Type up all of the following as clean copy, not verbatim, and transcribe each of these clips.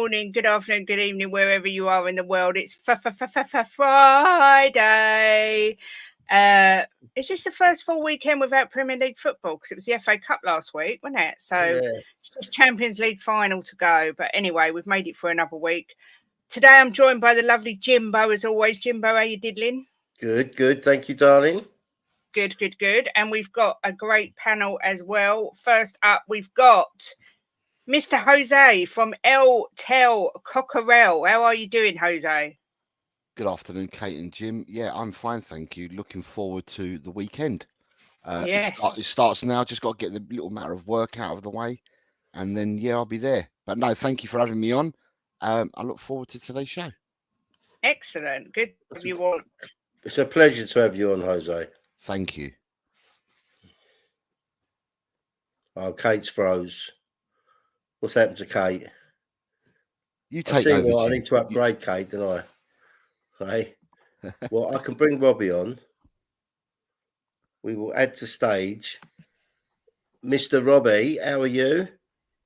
morning, good afternoon, good evening, wherever you are in the world. It's Friday. Is this the first full weekend without Premier League football? Because it was the FA Cup last week, wasn't it? So it's just Champions League final to go. But anyway, we've made it for another week. Today I'm joined by the lovely Jimbo, as always. Jimbo, how you diddling? Good. Thank you, darling. Good. And we've got a great panel as well. First up, we've got Mr. Jose from El Tel Cocorel. How are you doing, Jose? Good afternoon, Kate and Jim. Yeah, I'm fine, thank you. Looking forward to the weekend. Yes. It starts now. Just got to get the little matter of work out of the way, and then I'll be there. But no, thank you for having me on. I look forward to today's show. Excellent. Good to have you on. It's a pleasure to have you on, Jose. Thank you. Oh, Kate's froze. What's happened to Kate? You take over. I need to upgrade Kate, don't I? Hey, well, I can bring Robbie on. We will add to stage. Mr. Robbie, how are you?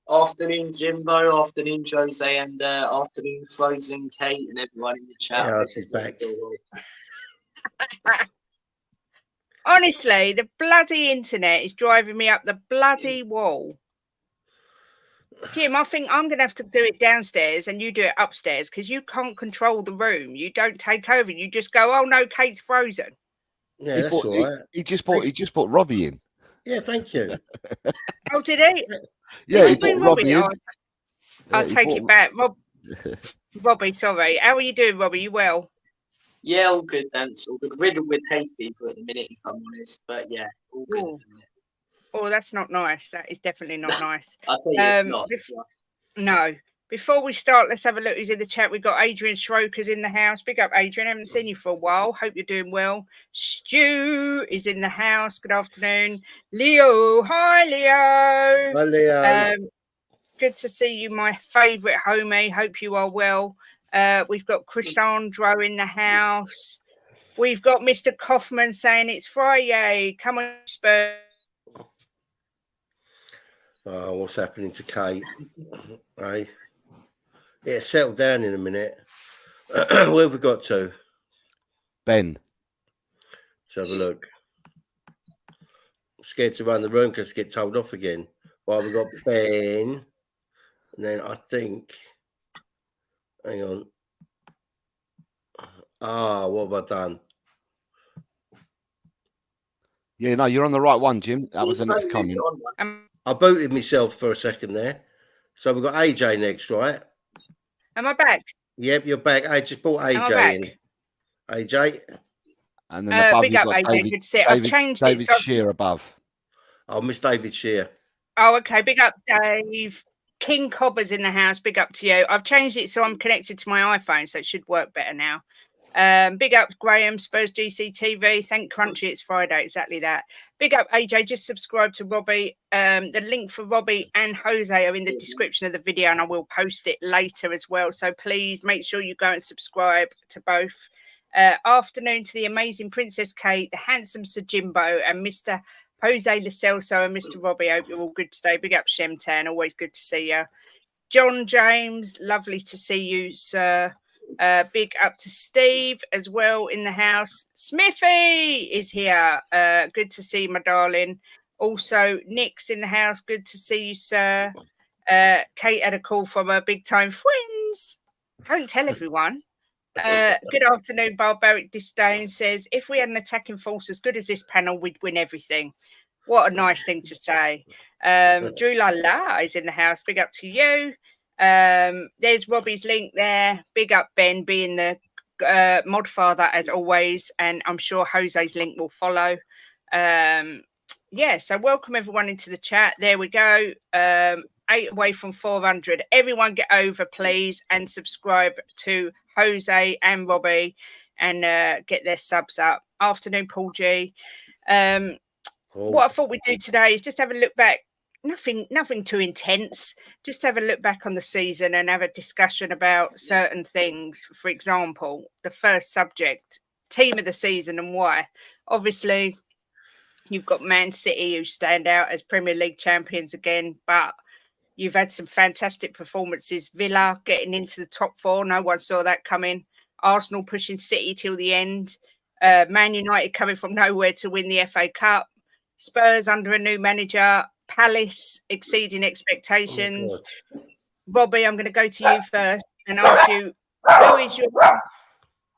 Afternoon, Jimbo. Afternoon, Jose, and afternoon, Frozen Kate, and everyone in the chat. Yeah, she's back. Honestly, the bloody internet is driving me up the bloody wall. Jim, I think I'm going to have to do it downstairs and you do it upstairs because you can't control the room. You don't take over. You just go, oh no, Kate's frozen. Yeah, that's all right. He just brought Robbie in. Yeah, thank you. Oh, did he? Yeah, he brought Robbie in. I'll take it back. Robbie, sorry. How are you doing, Robbie? You well? Yeah, all good, thanks. All good. Riddled with hay fever at the minute, if I'm honest. But yeah, all good. Ooh. Oh, that's not nice. That is definitely not nice. I'll tell you, it's not. No. Before we start, let's have a look who's in the chat. We've got Adrian Schroker's in the house. Big up, Adrian. I haven't seen you for a while. Hope you're doing well. Stu is in the house. Good afternoon. Leo. Hi, Leo. Hi, Leo. Good to see you, my favourite homie. Hope you are well. We've got Chrysandro in the house. We've got Mr. Kaufman saying it's Friday. Come on, Spurs. Oh, what's happening to Kate? Hey, yeah, settle down in a minute. Where have we got to? Ben. Let's have a look. I'm scared to run the room because get told off again. Well, we've got Ben. And then I think, hang on. What have I done? Yeah, no, you're on the right one, Jim. That was the next comment. I booted myself for a second there. So we've got AJ next, right? Am I back? Yep, you're back. I just brought AJ in. AJ. And then above big you've up, got AJ. I've changed David it. So Shear above. I'll miss David Shear. Oh, okay. Big up, Dave. King Cobber's in the house. Big up to you. I've changed it so I'm connected to my iPhone, so it should work better now. Big up, Graham, Spurs GCTV. Thank Crunchy, it's Friday, exactly that. Big up, AJ. Just subscribe to Robbie. The link for Robbie and Jose are in the description of the video, and I will post it later as well. So please make sure you go and subscribe to both. Afternoon to the amazing Princess Kate, the handsome Sir Jimbo, and Mr. Jose Lacelso and Mr. Robbie. Hope you're all good today. Big up, Shemtan. Always good to see you. John James, lovely to see you, sir. Big up to Steve as well in the house. Smithy is here. Good to see you, my darling. Also, Nick's in the house. Good to see you, sir. Kate had a call from her big time friends. Don't tell everyone. Good afternoon, Barbaric Disdain says, if we had an attacking force as good as this panel, we'd win everything. What a nice thing to say. Drew Lala is in the house. Big up to you. There's Robbie's link there. Big up, Ben, being the mod father as always. And I'm sure Jose's link will follow. So welcome everyone into the chat. There we go. 8 away from 400. Everyone get over, please, and subscribe to Jose and Robbie and get their subs up. Afternoon, Paul G. What I thought we'd do today is just have a look back. Nothing too intense. Just have a look back on the season and have a discussion about certain things. For example, the first subject, team of the season and why. Obviously, you've got Man City who stand out as Premier League champions again, but You've had some fantastic performances. Villa getting into the top 4. No one saw that coming. Arsenal pushing City till the end. Man United coming from nowhere to win the FA Cup. Spurs under a new manager. Palace exceeding expectations. Robbie, I'm going to go to you first and ask you, who is your...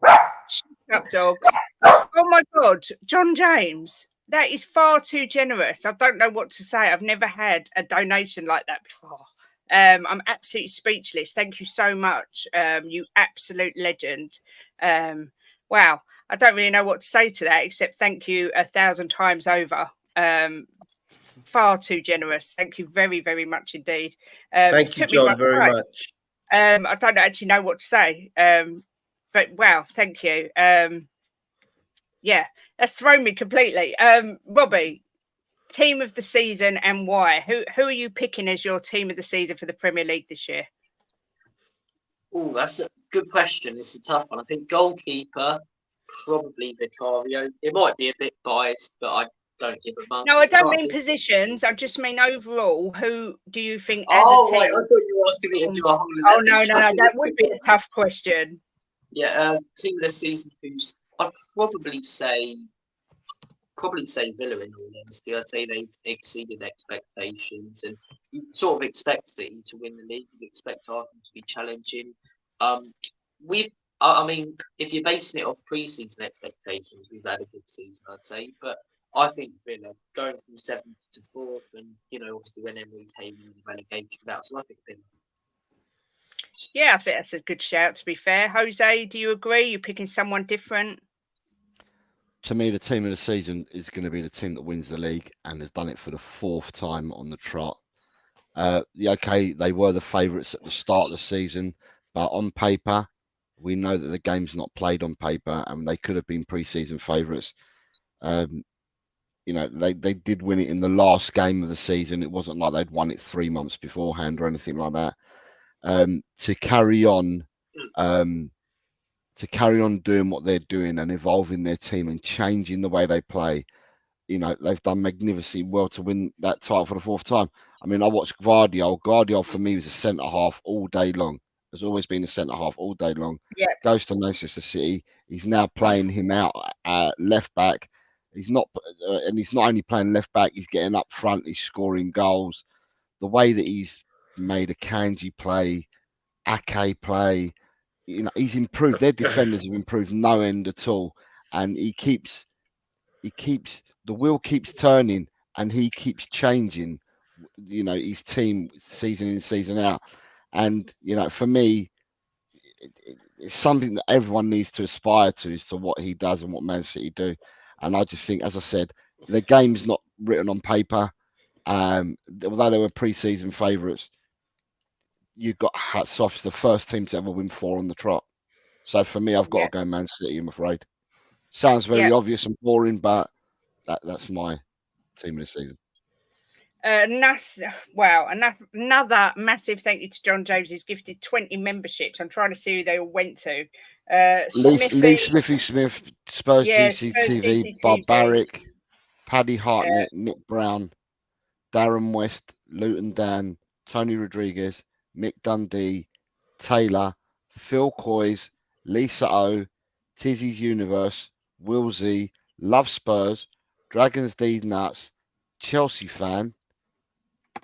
Shut up, dogs. Oh, my God. John James. That is far too generous. I don't know what to say. I've never had a donation like that before. I'm absolutely speechless. Thank you so much. You absolute legend. Wow. I don't really know what to say to that, except thank you 1,000 times over. Far too generous. Thank you very, very much indeed. Thank you, John, very much. I don't actually know what to say. But wow, thank you. Yeah, that's thrown me completely. Robbie, team of the season and why? Who are you picking as your team of the season for the Premier League this year? Oh, that's a good question. It's a tough one. I think goalkeeper, probably Vicario. It might be a bit biased, but I don't give a much. No, I don't mean positions. I just mean overall. Who do you think as a team? Right. I thought you were asking me to do a whole. Oh no, that would be a tough question. Yeah, team of the season. I'd probably say Villa. In all honesty, I'd say they've exceeded expectations, and you sort of expect City to win the league. You expect Arsenal to be challenging. I mean, if you're basing it off pre-season expectations, we've had a good season, I'd say. But I think Villa going from 7th to 4th, and obviously when Emery came in the relegation battle, so I think Villa. Yeah, I think that's a good shout. To be fair, Jose, do you agree? You're picking someone different. To me, the team of the season is going to be the team that wins the league and has done it for the 4th time on the trot. Okay, they were the favourites at the start of the season, but on paper, we know that the game's not played on paper, and they could have been pre-season favourites. They did win it in the last game of the season. It wasn't like they'd won it 3 months beforehand or anything like that. To carry on doing what they're doing and evolving their team and changing the way they play, they've done magnificently well to win that title for the 4th time. I mean, I watched Guardiola. Guardiola for me was a centre half all day long. Has always been a centre half all day long. Yeah. Goes to Manchester City. He's now playing him out left back. He's not only playing left back. He's getting up front. He's scoring goals. The way that he's made a Kanji play, Ake play, he's improved. Their defenders have improved no end at all, and the wheel keeps turning, and he keeps changing. His team season in, season out, and for me, it's something that everyone needs to aspire to, as to what he does and what Man City do. And I just think, as I said, the game's not written on paper. Although they were pre-season favourites, you've got hats off to the first team to ever win 4 on the trot. So for me, I've got to go Man City, I'm afraid. Sounds very obvious and boring, but that's my team of the season. Another massive thank you to John James, who's gifted 20 memberships. I'm trying to see who they all went to. Lee Smithy Smith, Spurs DCTV, Barbaric, Paddy Hartnett, Nick Brown, Darren West, Luton Dan, Tony Rodriguez, Mick Dundee, Taylor, Phil Coys, Lisa O, Tizzy's Universe, Willsey, Love Spurs, Dragons D Nuts, Chelsea Fan,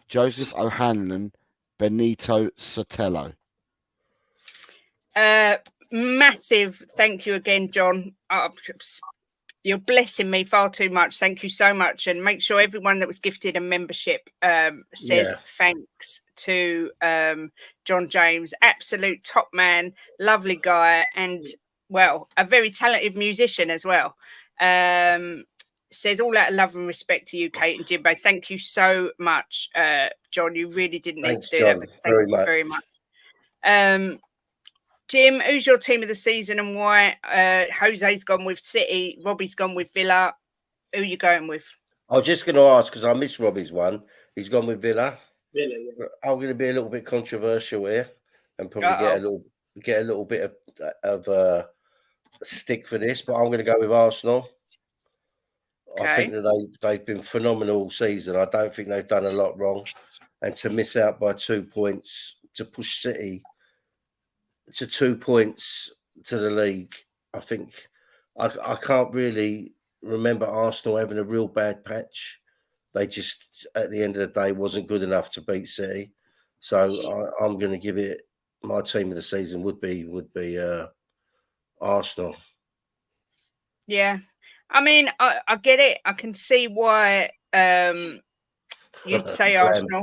Joseph O'Hanlon, Benito Sotelo. Massive thank you again, John. You're blessing me far too much. Thank you so much. And make sure everyone that was gifted a membership says thanks to John James. Absolute top man, lovely guy, and, well, a very talented musician as well. Says all out of love and respect to you, Kate and Jimbo. Thank you so much, John. You really didn't need to do that. But thank you very much. Jim, who's your team of the season and why? Jose's gone with City. Robbie's gone with Villa. Who are you going with? I was just going to ask, because I missed Robbie's one. He's gone with Villa. Villa, yeah. I'm going to be a little bit controversial here and probably get a little bit of stick for this, but I'm going to go with Arsenal. I think that they've been phenomenal all season. I don't think they've done a lot wrong. And to miss out by 2 points, to push City to 2 points to the league, I think I can't really remember Arsenal having a real bad patch. They just, at the end of the day, wasn't good enough to beat City. So I'm going to give it, my team of the season would be Arsenal. Yeah. I mean, I get it. I can see why you'd say Arsenal.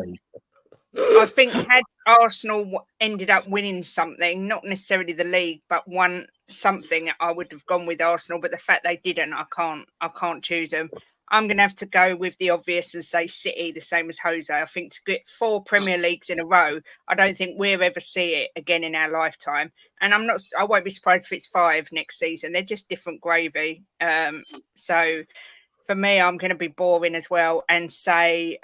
I think had Arsenal ended up winning something, not necessarily the league, but won something, I would have gone with Arsenal. But the fact they didn't, I can't choose them. I'm going to have to go with the obvious and say City, the same as Jose. I think to get 4 Premier Leagues in a row, I don't think we'll ever see it again in our lifetime. And I won't be surprised if it's 5 next season. They're just different gravy. So for me, I'm going to be boring as well and say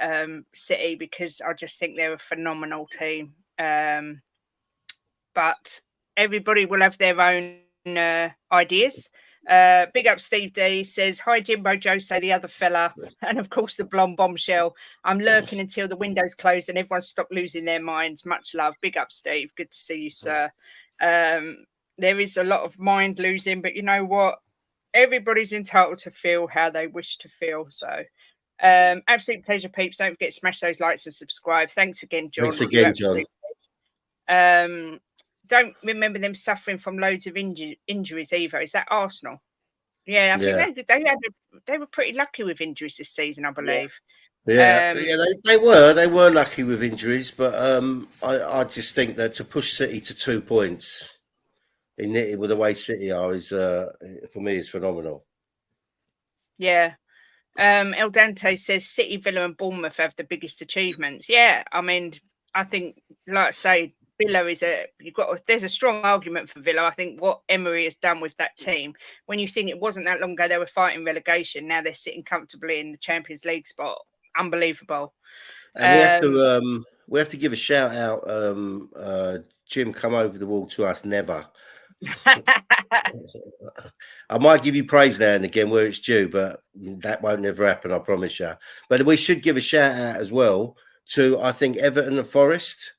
City, because I just think they're a phenomenal team. But everybody will have their own ideas. Big up Steve D says, hi Jimbo, Jose, the other fella, and of course the blonde bombshell. I'm lurking until the windows closed and everyone stopped losing their minds. Much love. Big up Steve, good to see you, sir. There is a lot of mind losing, but you know what, everybody's entitled to feel how they wish to feel. So absolute pleasure, peeps. Don't forget to smash those likes and subscribe. Thanks again, John. Thanks again, John. Don't remember them suffering from loads of injuries either. Is that Arsenal? Yeah, I think they were pretty lucky with injuries this season, I believe. Yeah, they were lucky with injuries, but I just think that to push City to 2 points with the way City are is for me is phenomenal. Yeah. El Dante says City, Villa, and Bournemouth have the biggest achievements. Yeah, I mean, I think, like I say, Villa there's a strong argument for Villa. I think what Emery has done with that team, when you think it wasn't that long ago they were fighting relegation, now they're sitting comfortably in the Champions League spot. Unbelievable. And we have to give a shout out. Jim, come over the wall to us. Never. I might give you praise now and again where it's due, but that won't never happen, I promise you. But we should give a shout out as well to, I think, Everton and Forest,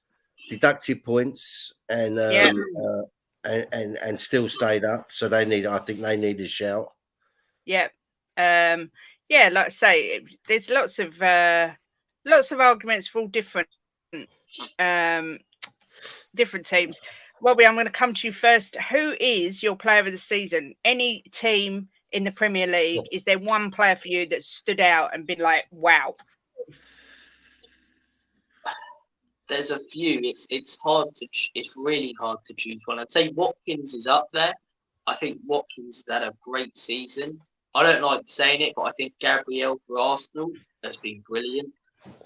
deducted points and still stayed up. So I think they need a shout. Yeah. Like I say, there's lots of arguments for all different teams. Robbie, I'm going to come to you first. Who is your player of the season? Any team in the Premier League, is there one player for you that stood out and been like, wow? There's a few. It's really hard to choose one. I'd say Watkins is up there. I think Watkins has had a great season. I don't like saying it, but I think Gabriel for Arsenal has been brilliant.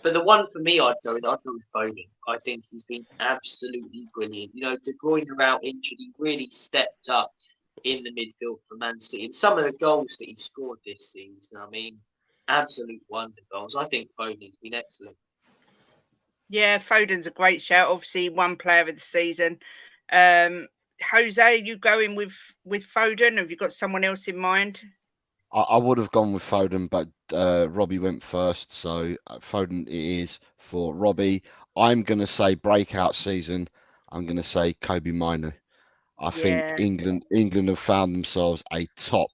But the one for me, I'd go with Foden. I think he's been absolutely brilliant. You know, De Bruyne out injured, he really stepped up in the midfield for Man City. And some of the goals that he scored this season, I mean, absolute wonder goals. I think Foden's been excellent. Yeah, Foden's a great shout. Obviously, one player of the season. Jose, are you going with Foden? Have you got someone else in mind? I would have gone with Foden, but Robbie went first, so Foden it is for Robbie. I'm going to say breakout season. I'm going to say Kobe Mino. I think England have found themselves a top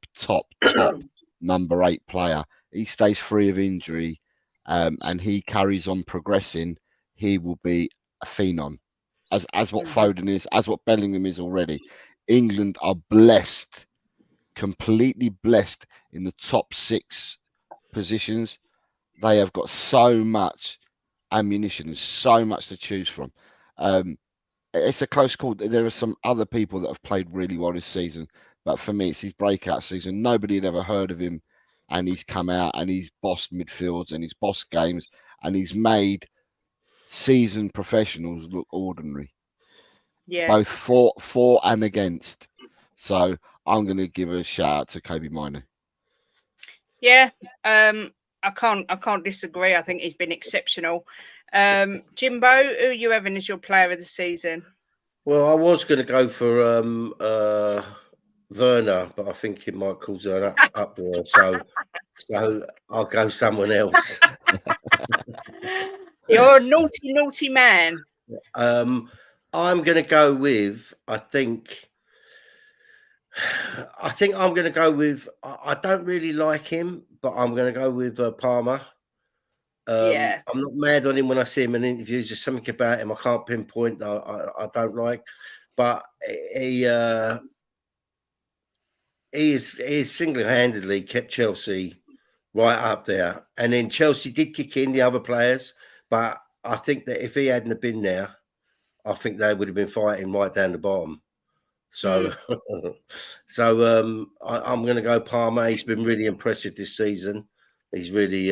number 8 player. He stays free of injury, and he carries on progressing. He will be a phenom, as what Foden is, as what Bellingham is already. England are blessed. Completely blessed in the top 6 positions. They have got so much ammunition and so much to choose from. It's a close call. There are some other people that have played really well this season, but for me, it's his breakout season. Nobody had ever heard of him, and he's come out and he's bossed midfields and he's bossed games and he's made seasoned professionals look ordinary. Yeah, both for and against. So I'm going to give a shout out to Kobe Mino. Yeah, I can't disagree. I think he's been exceptional. Jimbo, who are you having as your player of the season? Well, I was going to go for Werner, but I think it might cause an uproar. So So I'll go someone else. You're a naughty, naughty man. I'm going to go with, I think I'm going to go with, I don't really like him, but I'm going to go with Palmer. Yeah. I'm not mad on him when I see him in interviews. There's something about him I can't pinpoint that I don't like, but he is single-handedly kept Chelsea right up there. And then Chelsea did kick in the other players, but I think that if he hadn't have been there, I think they would have been fighting right down the bottom. So, I'm going to go Palmer. He's been really impressive this season. He's really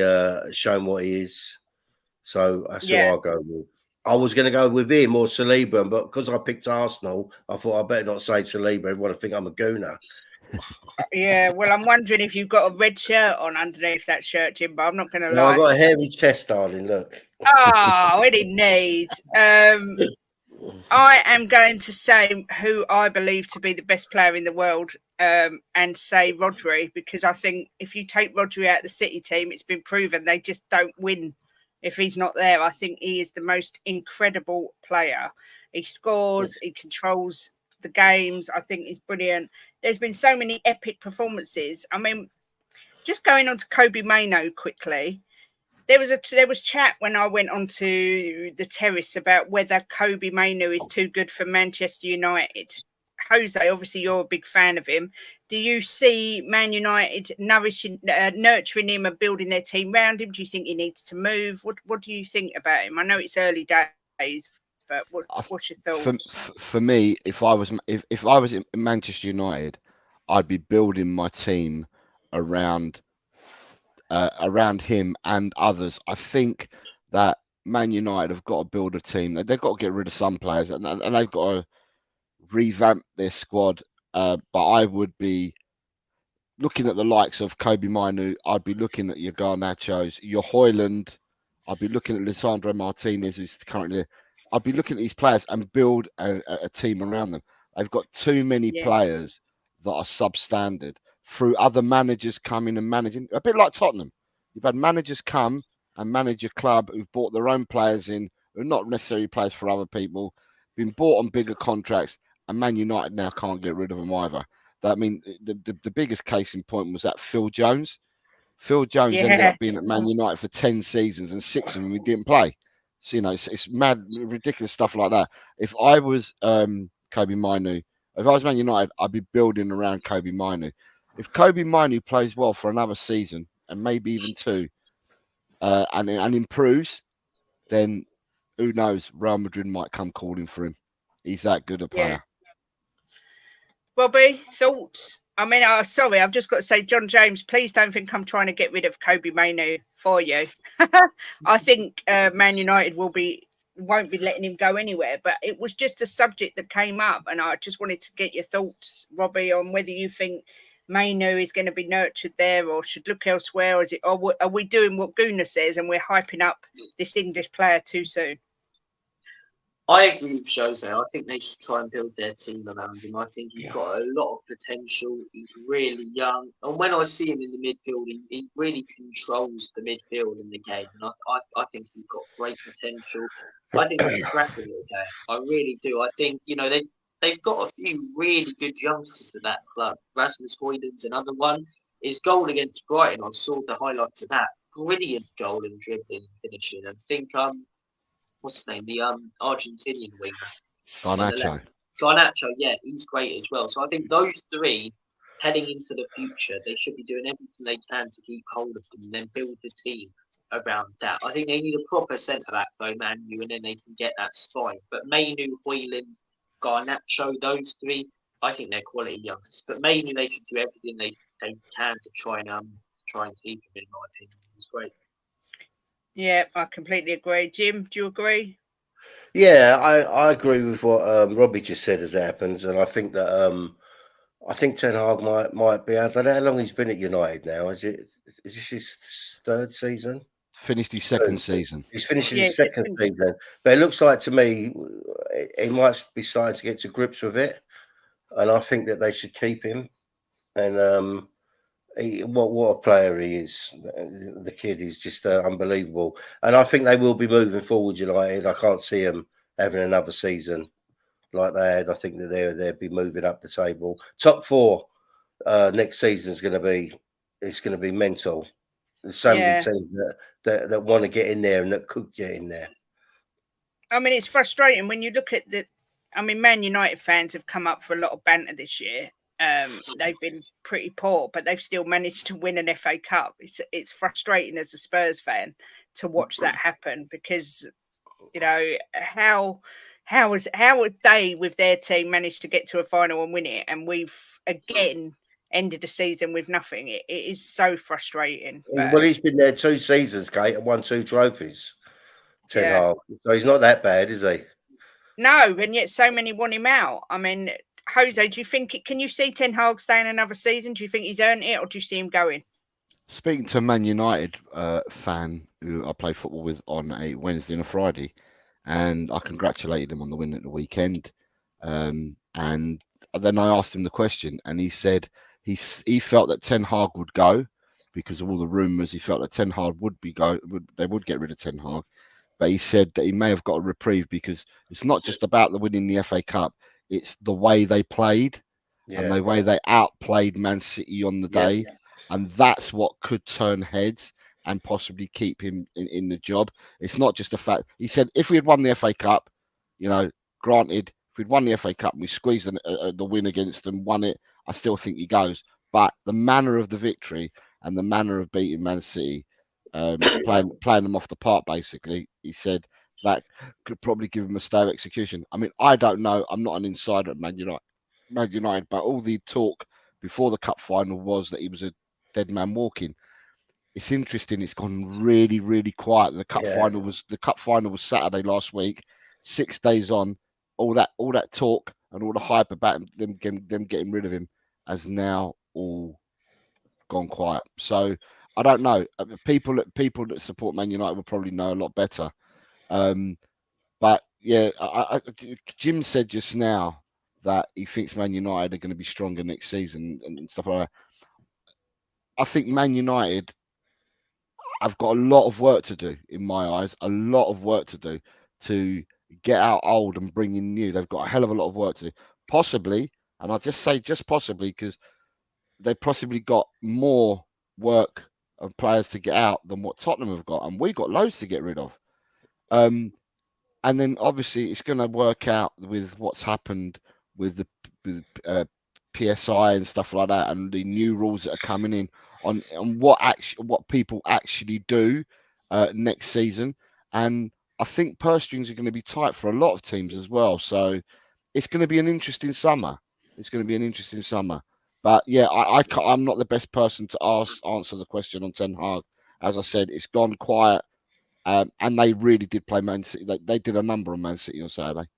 shown what he is. So that's who I'll go with. I was going to go with him or Saliba, but because I picked Arsenal, I thought I better not say Saliba. Everyone will think I'm a gooner. Yeah, well, I'm wondering if you've got a red shirt on underneath that shirt, Jim, but I'm not going to lie. I've got a hairy chest, darling, look. Oh, it needs. I am going to say who I believe to be the best player in the world and say Rodri, because I think if you take Rodri out of the City team, it's been proven they just don't win if he's not there. I think he is the most incredible player. He scores, he controls the games. I think he's brilliant. There's been so many epic performances. I mean, just going on to Kobe Mainoo quickly. There was chat when I went onto the terrace about whether Kobe Mainoo is too good for Manchester United. Jose, obviously you're a big fan of him. Do you see Man United nurturing him and building their team around him? Do you think he needs to move? What do you think about him? I know it's early days, but what's your thoughts? For me, if I was in Manchester United, I'd be building my team around him and others. I think that Man United have got to build a team. They've got to get rid of some players, and they've got to revamp their squad. But I would be looking at the likes of Kobe Mainoo. I'd be looking at your Garnachos, your Højlund. I'd be looking at Lisandro Martinez, who's currently. I'd be looking at these players and build a team around them. They've got too many players that are substandard through other managers coming and managing. A bit like Tottenham. You've had managers come and manage a club who've bought their own players in, who are not necessarily players for other people, been bought on bigger contracts, and Man United now can't get rid of them either. I mean, the biggest case in point was that Phil Jones. Phil Jones ended up being at Man United for 10 seasons, and 6 of them he didn't play. So, it's mad, ridiculous stuff like that. If I was Kobe Mainoo, if I was Man United, I'd be building around Kobe Mainoo. If Kobe Mainoo plays well for another season, and maybe even 2, and improves, then who knows? Real Madrid might come calling for him. He's that good a player. Robbie, thoughts? I mean, sorry, I've just got to say, John James, please don't think I'm trying to get rid of Kobe Mainoo for you. I think Man United won't be letting him go anywhere. But it was just a subject that came up, and I just wanted to get your thoughts, Robbie, on whether you think Mainoo is going to be nurtured there or should look elsewhere. Or are we doing what Guna says and we're hyping up this English player too soon? I agree with Jose. I think they should try and build their team around him. I think he's got a lot of potential. He's really young. And when I see him in the midfield, he really controls the midfield in the game. And I think he's got great potential. I think he's a cracking little player. I really do. I think, they've got a few really good youngsters at that club. Rasmus Højlund's another one. His goal against Brighton, I saw the highlights of that. Brilliant goal in dribbling and finishing. I think what's his name? The Argentinian winger. Garnacho, yeah, he's great as well. So I think those 3, heading into the future, they should be doing everything they can to keep hold of them and then build the team around that. I think they need a proper centre-back, though, Manu, and then they can get that spine. But Mainoo, Højlund, Garnacho, those 3, I think they're quality youngsters. But Mainoo, they should do everything they can to try and keep him, in my opinion. He's great. Yeah, I completely agree. Jim, do you agree? Yeah, I agree with what Robbie just said as it happens, and I think that Ten Hag might be. I don't know how long he's been at United now. Is this his 3rd season? Finished his 2nd season. He's finishing his 2nd season, but it looks like to me he might be starting to get to grips with it, and I think that they should keep him. And What a player he is. The kid is just unbelievable. And I think they will be moving forward, United. I can't see them having another season like they had. I think that they'll be moving up the table. Top 4 next season is going to be mental. There's so many teams that want to get in there and that could get in there. I mean, it's frustrating when you look at Man United fans have come up for a lot of banter this year. They've been pretty poor, but they've still managed to win an FA Cup. It's frustrating as a Spurs fan to watch that happen because, you know, how would they with their team manage to get to a final and win it, and we've again ended the season with nothing. It is so frustrating. Well, he's been there 2 seasons, Kate, and won 2 trophies. Ten Hag. So he's not that bad, is he? No, and yet so many want him out. I mean, Jose, do you think can you see Ten Hag staying another season? Do you think he's earned it, or do you see him going? Speaking to a Man United fan who I play football with on a Wednesday and a Friday, and I congratulated him on the win at the weekend. And then I asked him the question, and he said he felt that Ten Hag would go because of all the rumours. He felt that Ten Hag they would get rid of Ten Hag. But he said that he may have got a reprieve because it's not just about the winning the FA Cup; it's the way they played and the way they outplayed Man City on the day, and that's what could turn heads and possibly keep him in the job. It's not just a fact. He said if we had won the FA Cup, you know, granted, if we'd won the FA Cup and we squeezed the win against them, won it, I still think he goes. But the manner of the victory and the manner of beating Man City. Playing them off the park, basically. He said that could probably give him a stay of execution. I mean, I don't know. I'm not an insider at Man United, but all the talk before the cup final was that he was a dead man walking. It's interesting. It's gone really, really quiet. The cup final was Saturday last week. 6 days on, all that talk and all the hype about them getting rid of him has now all gone quiet. So. I don't know. People that support Man United will probably know a lot better. But yeah, Jim said just now that he thinks Man United are going to be stronger next season and stuff like that. I think Man United have got a lot of work to do in my eyes. A lot of work to do to get out old and bring in new. They've got a hell of a lot of work to do. Possibly, and I just say just possibly because they possibly got more work of players to get out than what Tottenham have got, and we got loads to get rid of. And then obviously it's going to work out with what's happened with the PSI and stuff like that, and the new rules that are coming in on what people actually do next season. And I think purse strings are going to be tight for a lot of teams as well. So it's going to be an interesting summer. But yeah, I'm not the best person to answer the question on Ten Hag. As I said, it's gone quiet, and they really did play Man City. They did a number on Man City on Saturday.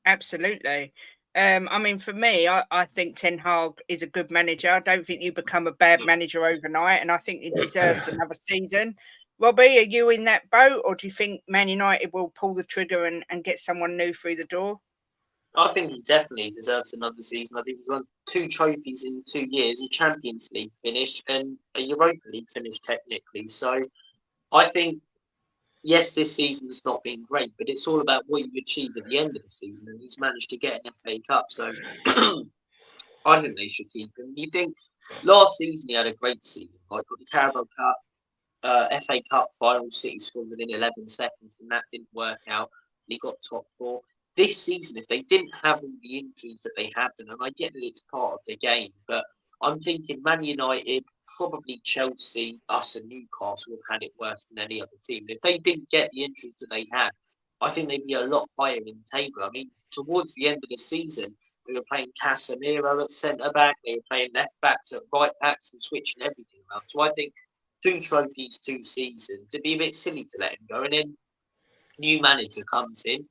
Absolutely. I mean, for me, I think Ten Hag is a good manager. I don't think you become a bad manager overnight, and I think he deserves another season. Robbie, are you in that boat, or do you think Man United will pull the trigger and get someone new through the door? I think he definitely deserves another season. I think he's won 2 trophies in 2 years, a Champions League finish and a Europa League finish technically. So I think, yes, this season has not been great, but it's all about what you achieve at the end of the season, and he's managed to get an FA Cup. So I think they should keep him. You think last season he had a great season. Like got the Carabao Cup, FA Cup final, City scored within 11 seconds, and that didn't work out. He got top 4. This season, if they didn't have all the injuries that they have done, and I get that it's part of the game, but I'm thinking Man United, probably Chelsea, us and Newcastle have had it worse than any other team. If they didn't get the injuries that they had, I think they'd be a lot higher in the table. I mean, towards the end of the season, they were playing Casemiro at centre-back, they were playing left-backs at right-backs and switching everything around. So I think 2 trophies, 2 seasons, it'd be a bit silly to let him go. And then new manager comes in.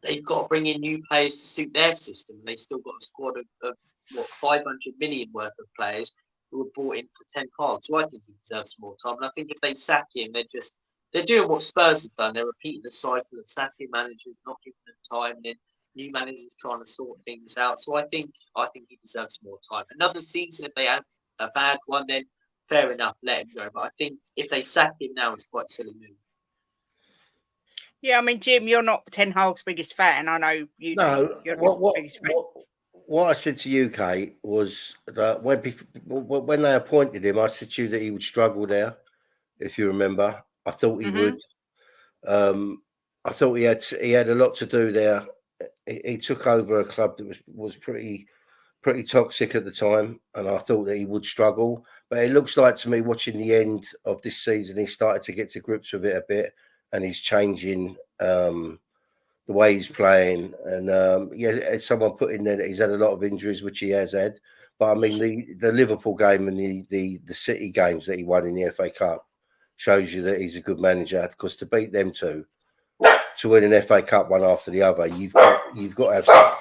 They've got to bring in new players to suit their system. And they've still got a squad of 500 million worth of players who were brought in for Ten Hag. So I think he deserves more time. And I think if they sack him, they're doing what Spurs have done. They're repeating the cycle of sacking managers, not giving them time, and then new managers trying to sort things out. So I think he deserves more time. Another season if they a bad one, then fair enough, let him go. But I think if they sack him now, it's quite a silly move. Yeah, I mean, Jim, you're not Ten Hag's biggest fan. I know you. No, You're not the biggest fan. what I said to you, Kate, was that when they appointed him, I said to you that he would struggle there. If you remember, I thought he would. I thought he had a lot to do there. He took over a club that was pretty toxic at the time, and I thought that he would struggle. But it looks like to me, watching the end of this season, he started to get to grips with it a bit, and he's changing the way he's playing. And as someone put in there that he's had a lot of injuries, which he has had. But I mean, the Liverpool game and the City games that he won in the FA Cup shows you that he's a good manager. Because to beat them two, to win an FA Cup one after the other, you've got to have some,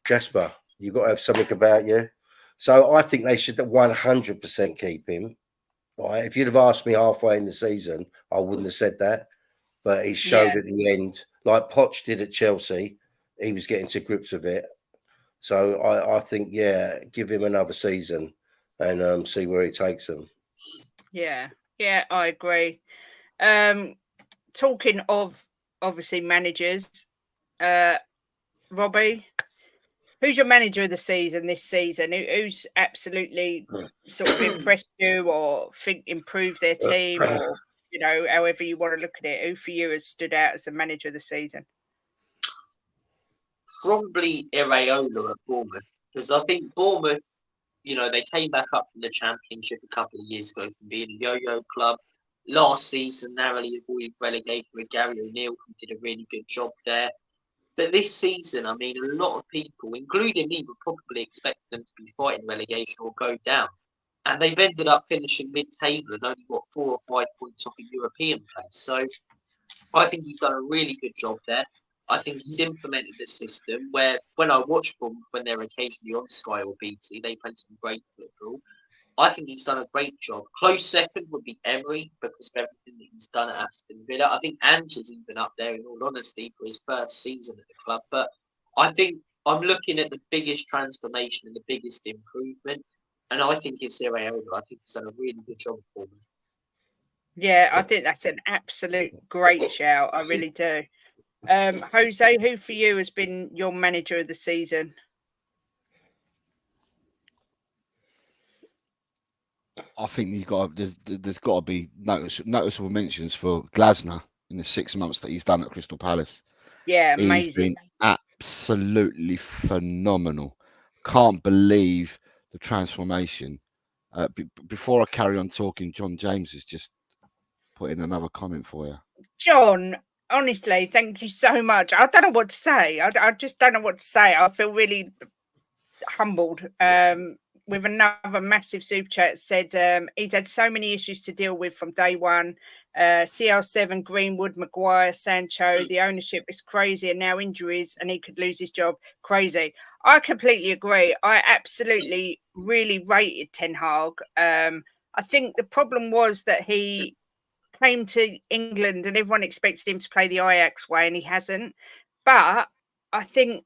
Jasper. You've got to have something about you. So I think they should 100% keep him. Right? If you'd have asked me halfway in the season, I wouldn't have said that. But he showed at the end, like Poch did at Chelsea, he was getting to grips with it. So I think, give him another season and see where he takes them. Yeah, I agree. Talking of obviously managers, Robbie, who's your manager of the season this season? Who's absolutely sort of impressed you or think improved their team, or however you want to look at it? Who for you has stood out as the manager of the season? Probably Iraola at Bournemouth, because I think Bournemouth, they came back up from the Championship a couple of years ago from being a yo-yo club. Last season, narrowly avoided relegation with Gary O'Neill, who did a really good job there. But this season, I mean, a lot of people, including me, were probably expecting them to be fighting relegation or go down. And they've ended up finishing mid-table and only got 4 or 5 points off a European place. So I think he's done a really good job there. I think he's implemented the system where, when I watch them, when they're occasionally on Sky or BT, they play some great football. I think he's done a great job. Close second would be Emery because of everything that he's done at Aston Villa. I think Ange is even up there, in all honesty, for his first season at the club. But I think I'm looking at the biggest transformation and the biggest improvement. And I think it's Iraola. I think he's done a really good job for them. Yeah, I think that's an absolute great shout. I really do. Jose, who for you has been your manager of the season? I think there's got to be noticeable mentions for Glasner in the 6 months that he's done at Crystal Palace. Yeah, amazing. He's been absolutely phenomenal. Can't believe the transformation. Before I carry on talking, John James has just put in another comment for you. John, honestly, thank you so much. I don't know what to say. I just don't know what to say. I feel really humbled. With another massive super chat, said he's had so many issues to deal with from day one. CR7, Greenwood, Maguire, Sancho, the ownership is crazy, and now injuries, and he could lose his job. Crazy. I completely agree. I absolutely really rated Ten Hag. I think the problem was that he came to England and everyone expected him to play the Ajax way, and he hasn't. But I think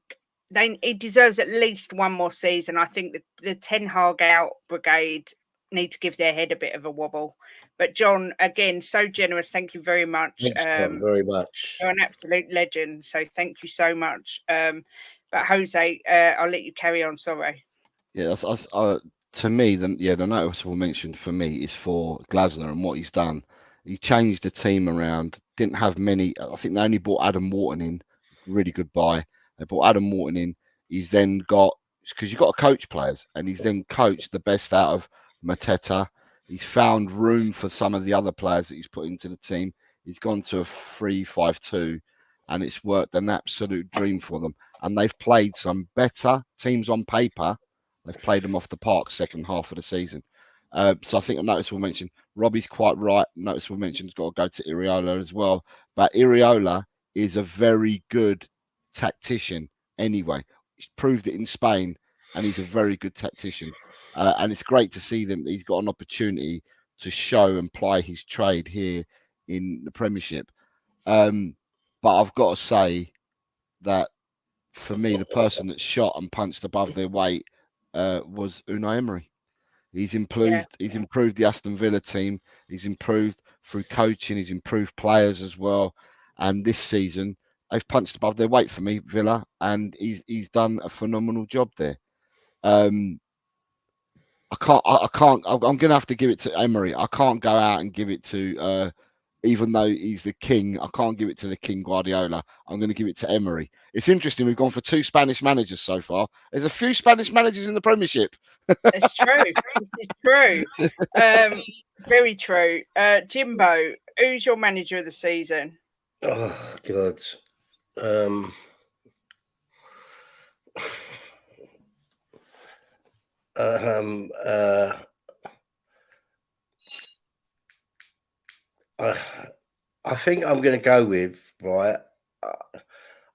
he deserves at least one more season. I think the Ten Hag out brigade need to give their head a bit of a wobble. But John, again, so generous. Thank you very much. Thanks, John, very much. You're an absolute legend. So thank you so much. But Jose, I'll let you carry on. Sorry. Yeah, to me, the noticeable mention for me is for Glasner and what he's done. He changed the team around. Didn't have many. I think they only brought Adam Wharton in. Really good buy. They brought Adam Wharton in. He's then got, because you've got to coach players, and he's then coached the best out of Mateta. He's found room for some of the other players that he's put into the team. He's gone to a 3-5-2, and it's worked an absolute dream for them. And they've played some better teams on paper. They've played them off the park second half of the season. So I think a noticeable mention. Robbie's quite right. Noticeable mention's got to go to Iraola as well. But Iraola is a very good tactician anyway. He's proved it in Spain, and he's a very good tactician. And it's great to see them. He's got an opportunity to show and ply his trade here in the Premiership. But I've got to say that for me, the person that shot and punched above their weight was Unai Emery. He's improved. He's improved the Aston Villa team. He's improved through coaching. He's improved players as well. And this season, they've punched above their weight for me, Villa, and he's done a phenomenal job there. I can't. I'm going to have to give it to Emery. I can't go out and give it to, even though he's the king, I can't give it to the King Guardiola. I'm going to give it to Emery. It's interesting. We've gone for 2 Spanish managers so far. There's a few Spanish managers in the Premiership. It's true. It's true. Very true. Jimbo, who's your manager of the season? Oh God. I think I'm going to go with, right.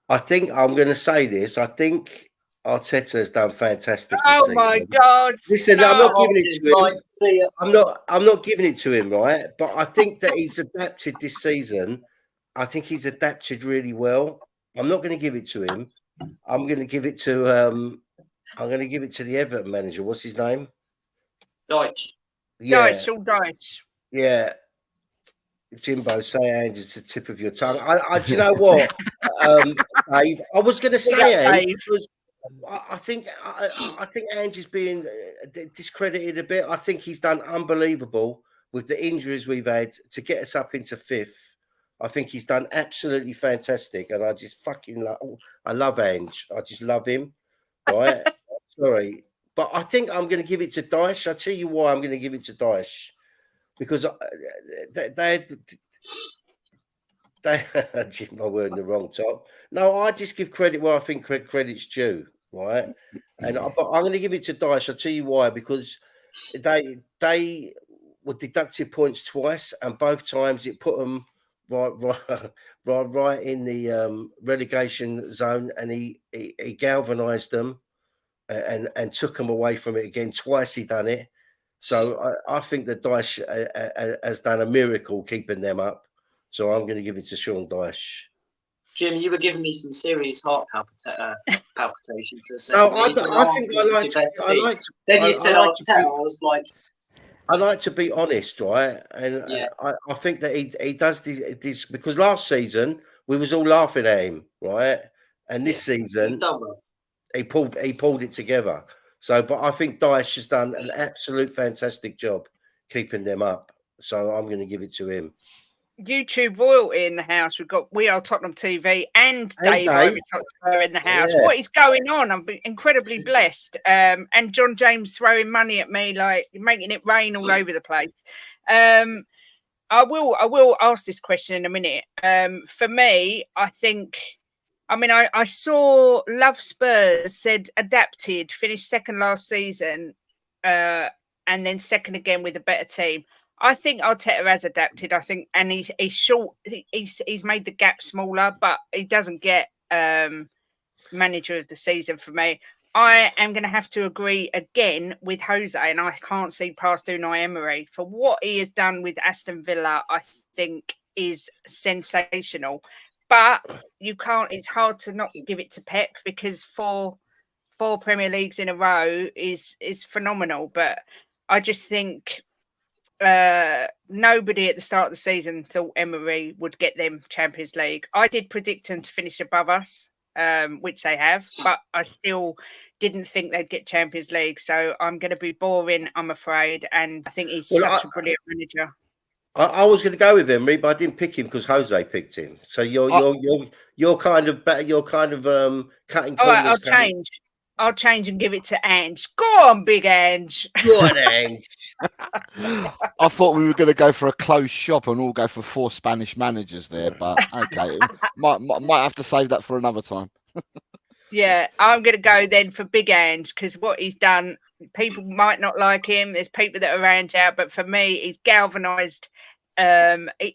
I think I'm going to say this. I think Arteta has done fantastic this season. My God! Listen, I'm not giving it to him. I'm not giving it to him, right? But I think that he's adapted this season. I think he's adapted really well. I'm not going to give it to him. I'm going to give it to the Everton manager. What's his name? Dyche. Yeah. Dyche. Yeah. Jimbo, say Ange at the tip of your tongue. Do you know what, Dave? I was going to say Ange because I think Ange is being discredited a bit. I think he's done unbelievable with the injuries we've had to get us up into 5th. I think he's done absolutely fantastic, and I just fucking I love Ange. I just love him. Right? Sorry, but I think I'm going to give it to Dyche. I'll tell you why I'm going to give it to Dyche. Because they Jim, I were in the wrong top. No, I just give credit where I think credit's due, right? And but I'm going to give it to Dyche. I'll tell you why. Because they were deducted points twice, and both times it put them right in the relegation zone, and he galvanised them and took them away from it again. Twice he done it. So I think that Dyche has done a miracle keeping them up. So I'm going to give it to Sean Dyche. Jim, you were giving me some serious heart palpitations for a second. No, I think I like to. Then you said Arteta. I was like, I like to be honest, right? And yeah. I think that he does this because last season we was all laughing at him, right? And this season he's done well. He pulled it together. So, but I think Dyche has done an absolute fantastic job keeping them up. So I'm going to give it to him. YouTube royalty in the house. We Are Tottenham TV and Dave are in the house. Yeah. What is going on? I'm incredibly blessed. And John James throwing money at me, like making it rain all over the place. I will ask this question in a minute. For me, I think. I mean, I saw Love Spurs said adapted, finished second last season, and then second again with a better team. I think Arteta has adapted. I think, and he's short. He's made the gap smaller, but he doesn't get manager of the season for me. I am going to have to agree again with Jose, and I can't see past Unai Emery for what he has done with Aston Villa. I think is sensational. But you can't. It's hard to not give it to Pep because four Premier Leagues in a row is phenomenal. But I just think nobody at the start of the season thought Emery would get them Champions League. I did predict them to finish above us, which they have, but I still didn't think they'd get Champions League. So I'm going to be boring, I'm afraid. And I think he's such a brilliant manager. I was going to go with Emery, but I didn't pick him because Jose picked him. So you're kind of better. You're kind of cutting. All right, I'll change and give it to Ange. Go on, big Ange. Go on, Ange. I thought we were going to go for a closed shop and all go for 4 Spanish managers there, but okay, might have to save that for another time. Yeah, I'm going to go then for big Ange because what he's done. People might not like him. There's people that are around out, but for me, he's galvanised.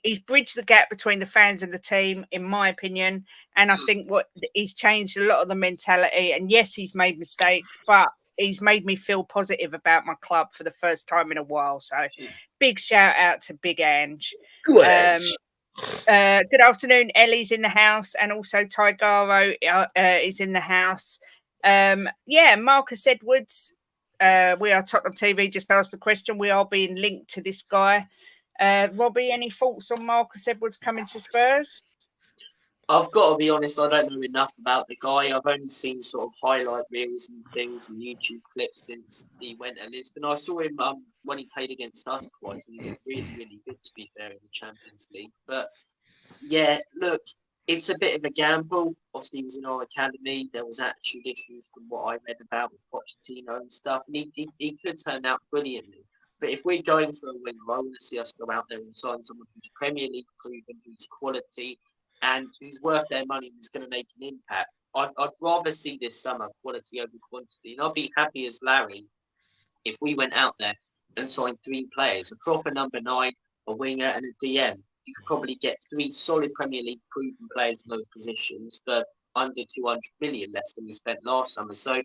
He's bridged the gap between the fans and the team, in my opinion. And I think he's changed a lot of the mentality. And yes, he's made mistakes, but he's made me feel positive about my club for the first time in a while. So, big shout out to Big Ange. Good Ange. Good afternoon. Ellie's in the house, and also Tigaro is in the house. Marcus Edwards. We Are Tottenham TV just asked the question. We are being linked to this guy. Robbie, any thoughts on Marcus Edwards coming to Spurs? I've got to be honest, I don't know enough about the guy. I've only seen sort of highlight reels and things and YouTube clips since he went to Lisbon. I saw him when he played against us twice, and he looked really, really good, to be fair, in the Champions League. But yeah, look, it's a bit of a gamble. Obviously, he was in our academy. There was attitude issues from what I read about with Pochettino and stuff, and he could turn out brilliantly. But if we're going for a winger, I want to see us go out there and sign someone who's Premier League proven, who's quality, and who's worth their money and is going to make an impact. I'd rather see this summer quality over quantity. And I'd be happy as Larry if we went out there and signed 3 players, a proper number 9, a winger and a DM. You could probably get 3 solid Premier League proven players in those positions for under 200 million less than we spent last summer. So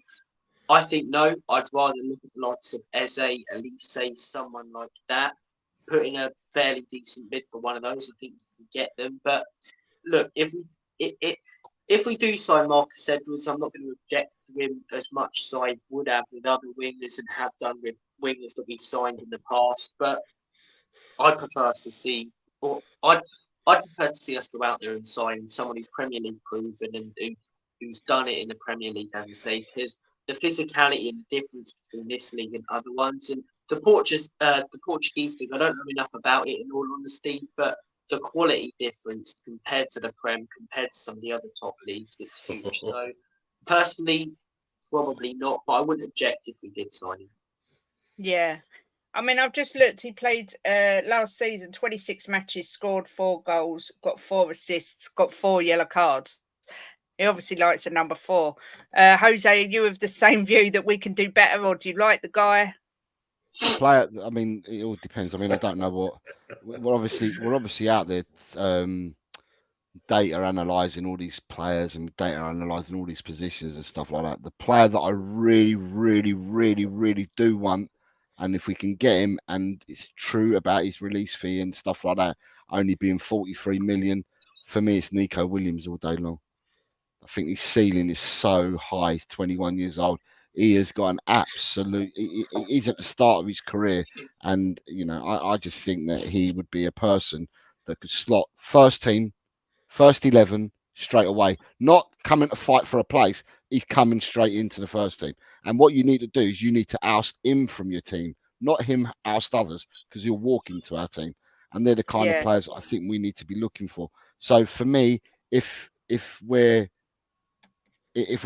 I think, no, I'd rather look at the likes of Eze, Elise, someone like that, put in a fairly decent bid for one of those. I think you can get them. But look, if we do sign Marcus Edwards, I'm not going to object to him as much as I would have with other wingers and have done with wingers that we've signed in the past. But I'd prefer us to see, or I'd prefer to see us go out there and sign someone who's Premier League proven and who's done it in the Premier League, as I say, because the physicality and the difference between this league and other ones, and the Portuguese league, I don't know enough about it in all honesty, but the quality difference compared to the Prem, compared to some of the other top leagues, it's huge. So personally, probably not, but I wouldn't object if we did sign him. Yeah. I mean, I've just looked. He played last season, 26 matches, scored 4 goals, got 4 assists, got 4 yellow cards. He obviously likes the number 4. Jose, are you of the same view that we can do better, or do you like the guy? Player, I mean, it all depends. I mean, I don't know what we're obviously out there data analysing all these players and data analysing all these positions and stuff like that. The player that I really, really, really, really do want, and if we can get him, and it's true about his release fee and stuff like that, only being 43 million, for me, it's Nico Williams all day long. I think his ceiling is so high. He's 21 years old. He has got an absolute. He's at the start of his career, and I just think that he would be a person that could slot first team, first 11 straight away. Not coming to fight for a place. He's coming straight into the first team. And what you need to do is you need to oust him from your team, not him oust others, because he'll walk into our team. And they're the kind of players I think we need to be looking for. So for me, if we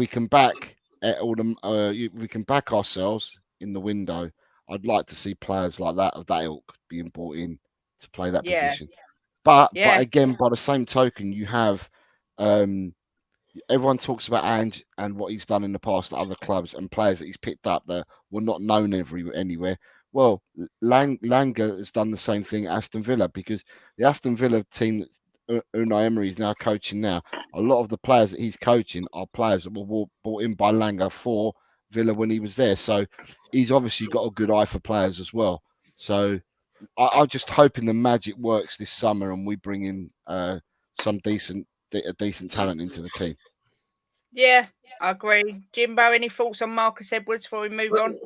can back we can back ourselves in the window, I'd like to see players like that of that ilk being brought in to play that position. But again, by the same token, you have everyone talks about Ange and what he's done in the past at other clubs and players that he's picked up that were not known anywhere. Well, Langer has done the same thing at Aston Villa, because the Aston Villa team that Unai Emery is now coaching now, a lot of the players that he's coaching are players that were brought in by Langer for Villa when he was there. So he's obviously got a good eye for players as well. So I'm just hoping the magic works this summer and we bring in some decent talent into the team. Yeah, I agree. Jimbo, any thoughts on Marcus Edwards before we move on?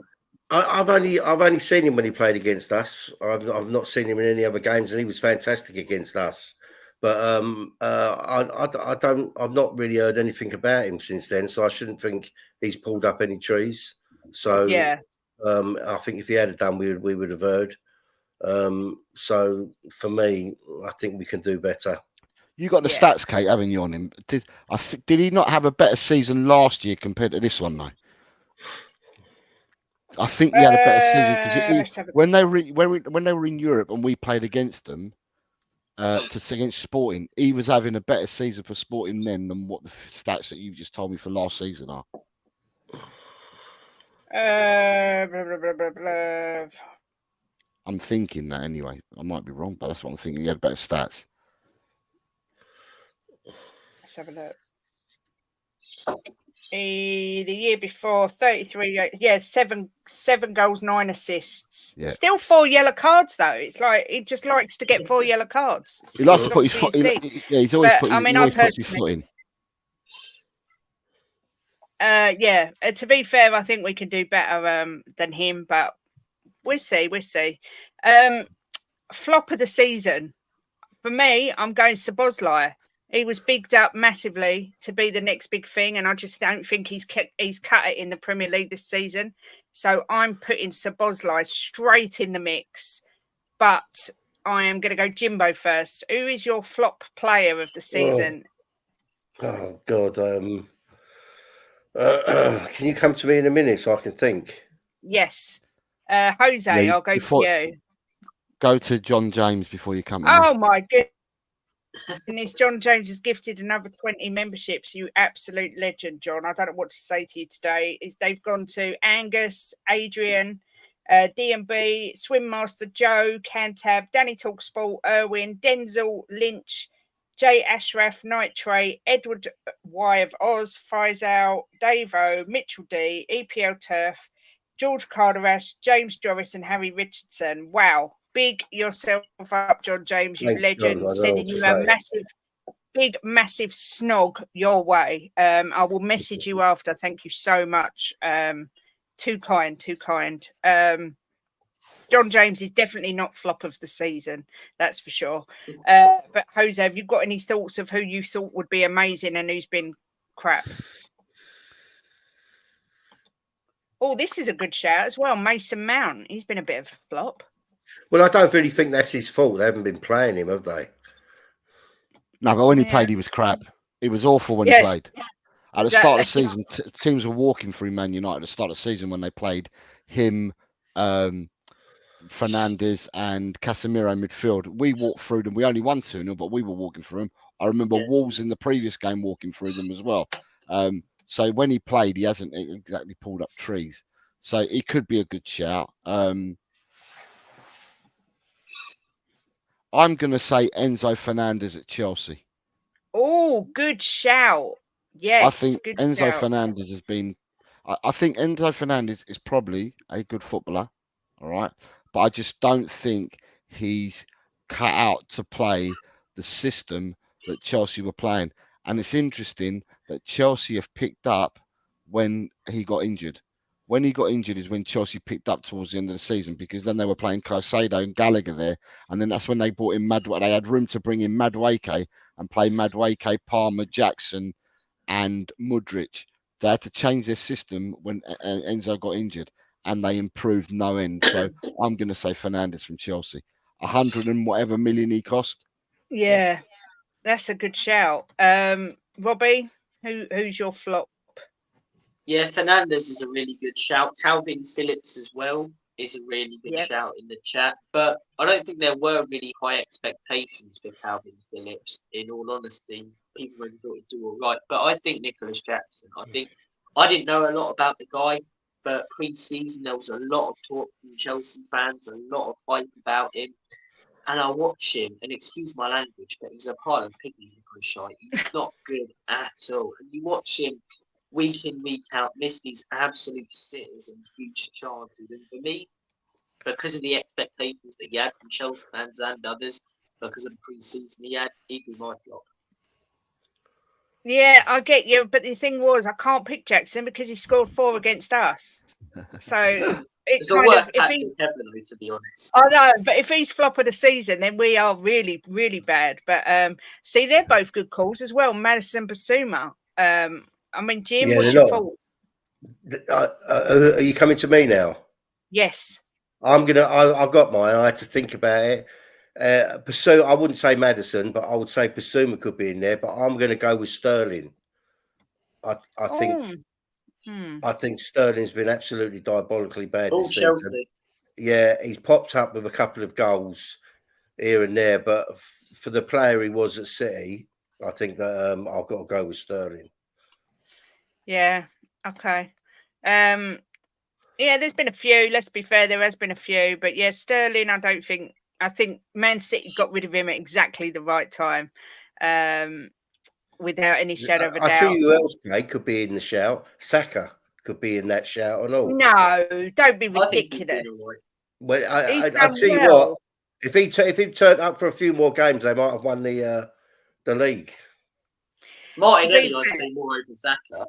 I've only seen him when he played against us. I've not seen him in any other games, and he was fantastic against us. But I've not really heard anything about him since then, so I shouldn't think he's pulled up any trees. So I think if he had done, we would have heard. So for me, I think we can do better. You got the stats, Kate, haven't you, on him? Did he not have a better season last year compared to this one, though? I think he had a better season because when they were in Europe and we played against them against Sporting, he was having a better season for Sporting then than what the stats that you just told me for last season are. I'm thinking that anyway. I might be wrong, but that's what I'm thinking. He had better stats. Let's have a look. The year before, 33, 7 goals, 9 assists. Yeah. Still 4 yellow cards, though. It's like he just likes to get 4 yellow cards. He likes to put his foot. He's always put his foot in. Yeah. To be fair, I think we can do better than him, but we'll see. We'll see. Flop of the season for me. I'm going Szoboszlai. He was bigged up massively to be the next big thing, and I just don't think he's cut it in the Premier League this season. So I'm putting Szoboszlai straight in the mix. But I am going to go Jimbo first. Who is your flop player of the season? Oh God. Can you come to me in a minute so I can think? Yes. Jose, Yeah, I'll go for you. Go to John James before you come. Oh my goodness. John James has gifted another 20 memberships. You absolute legend, John. I don't know what to say to you today. They've gone to Angus, Adrian, D&B, Swim Master Joe, Cantab, Danny Talksport, Erwin, Denzel, Lynch, Jay Ashraf, Nitrate, Edward Y of Oz, Faisal, Davo, Mitchell D, EPL Turf, George Carderash, James Joris, and Harry Richardson. Wow. Big yourself up, John James, you Thanks, legend. John. I don't know Sending what you to a say. massive snog your way. I will message you after. Thank you so much. Too kind. John James is definitely not flop of the season, that's for sure. But Jose, have you got any thoughts of who you thought would be amazing and who's been crap? Oh, this is a good shout as well. Mason Mount. He's been a bit of a flop. Well, I don't really think that's his fault. They haven't been playing him, have they? No, but when he played, he was crap. It was awful when he played. At the start of the season, teams were walking through Man United at the start of the season when they played him, Fernandes and Casemiro midfield. We walked through them. We only won 2-0, but we were walking through them. I remember Wolves in the previous game walking through them as well. So when he played, he hasn't exactly pulled up trees. So he could be a good shout. I'm going to say Enzo Fernandez at Chelsea. Oh, good shout. Yes, I think good Enzo shout. Fernandez has been. I think Enzo Fernandez is probably a good footballer, all right, but I just don't think he's cut out to play the system that Chelsea were playing. And it's interesting that Chelsea have picked up when he got injured. When he got injured is when Chelsea picked up towards the end of the season, because then they were playing Caicedo and Gallagher there, and then that's when they brought in Madueke. They had room to bring in Madueke and play Madueke, Palmer, Jackson, and Mudryk. They had to change their system when Enzo got injured, and they improved no end. So I'm going to say Fernandes from Chelsea. 100 and whatever million he cost. Yeah, that's a good shout. Robbie, who's your flop? Yeah, Fernandes is a really good shout. Calvin Phillips as well is a really good shout in the chat. But I don't think there were really high expectations for Calvin Phillips, in all honesty. People really thought he'd do all right. But I think Nicholas Jackson, I didn't know a lot about the guy, but pre-season there was a lot of talk from Chelsea fans, a lot of hype about him. And I watch him, and excuse my language, but he's a pile of piggy, Nicholas Shite. He's not good at all. And you watch him week in, week out, miss these absolute sitters and huge chances. And for me, because of the expectations that he had from Chelsea fans and others, because of the pre-season he'd be my flop. Yeah, I get you. But the thing was, I can't pick Jackson because he scored 4 against us. So it's the worst tactic ever, to be honest. I know, but if he's flop of the season, then we are really, really bad. But see, they're both good calls as well. Madison Basuma. I mean, Jim, what's your fault? Are you coming to me now? Yes. I've got mine. I had to think about it. Basuma, I wouldn't say Madison, but I would say Basuma could be in there. But I'm going to go with Sterling. I think Sterling's been absolutely diabolically bad this season. Chelsea. Yeah, he's popped up with a couple of goals here and there, but for the player he was at City, I think that I've got to go with Sterling. Yeah. Okay. Yeah, there's been a few. Let's be fair, there has been a few, but yeah, Sterling. I think Man City got rid of him at exactly the right time, without any shadow of a doubt. I tell you who else, mate, could be in the shout. Saka could be in that shout and all. No, don't be ridiculous. Well, I tell you what, if he turned up for a few more games, they might have won the league. Martinelli, I'd say more over Saka.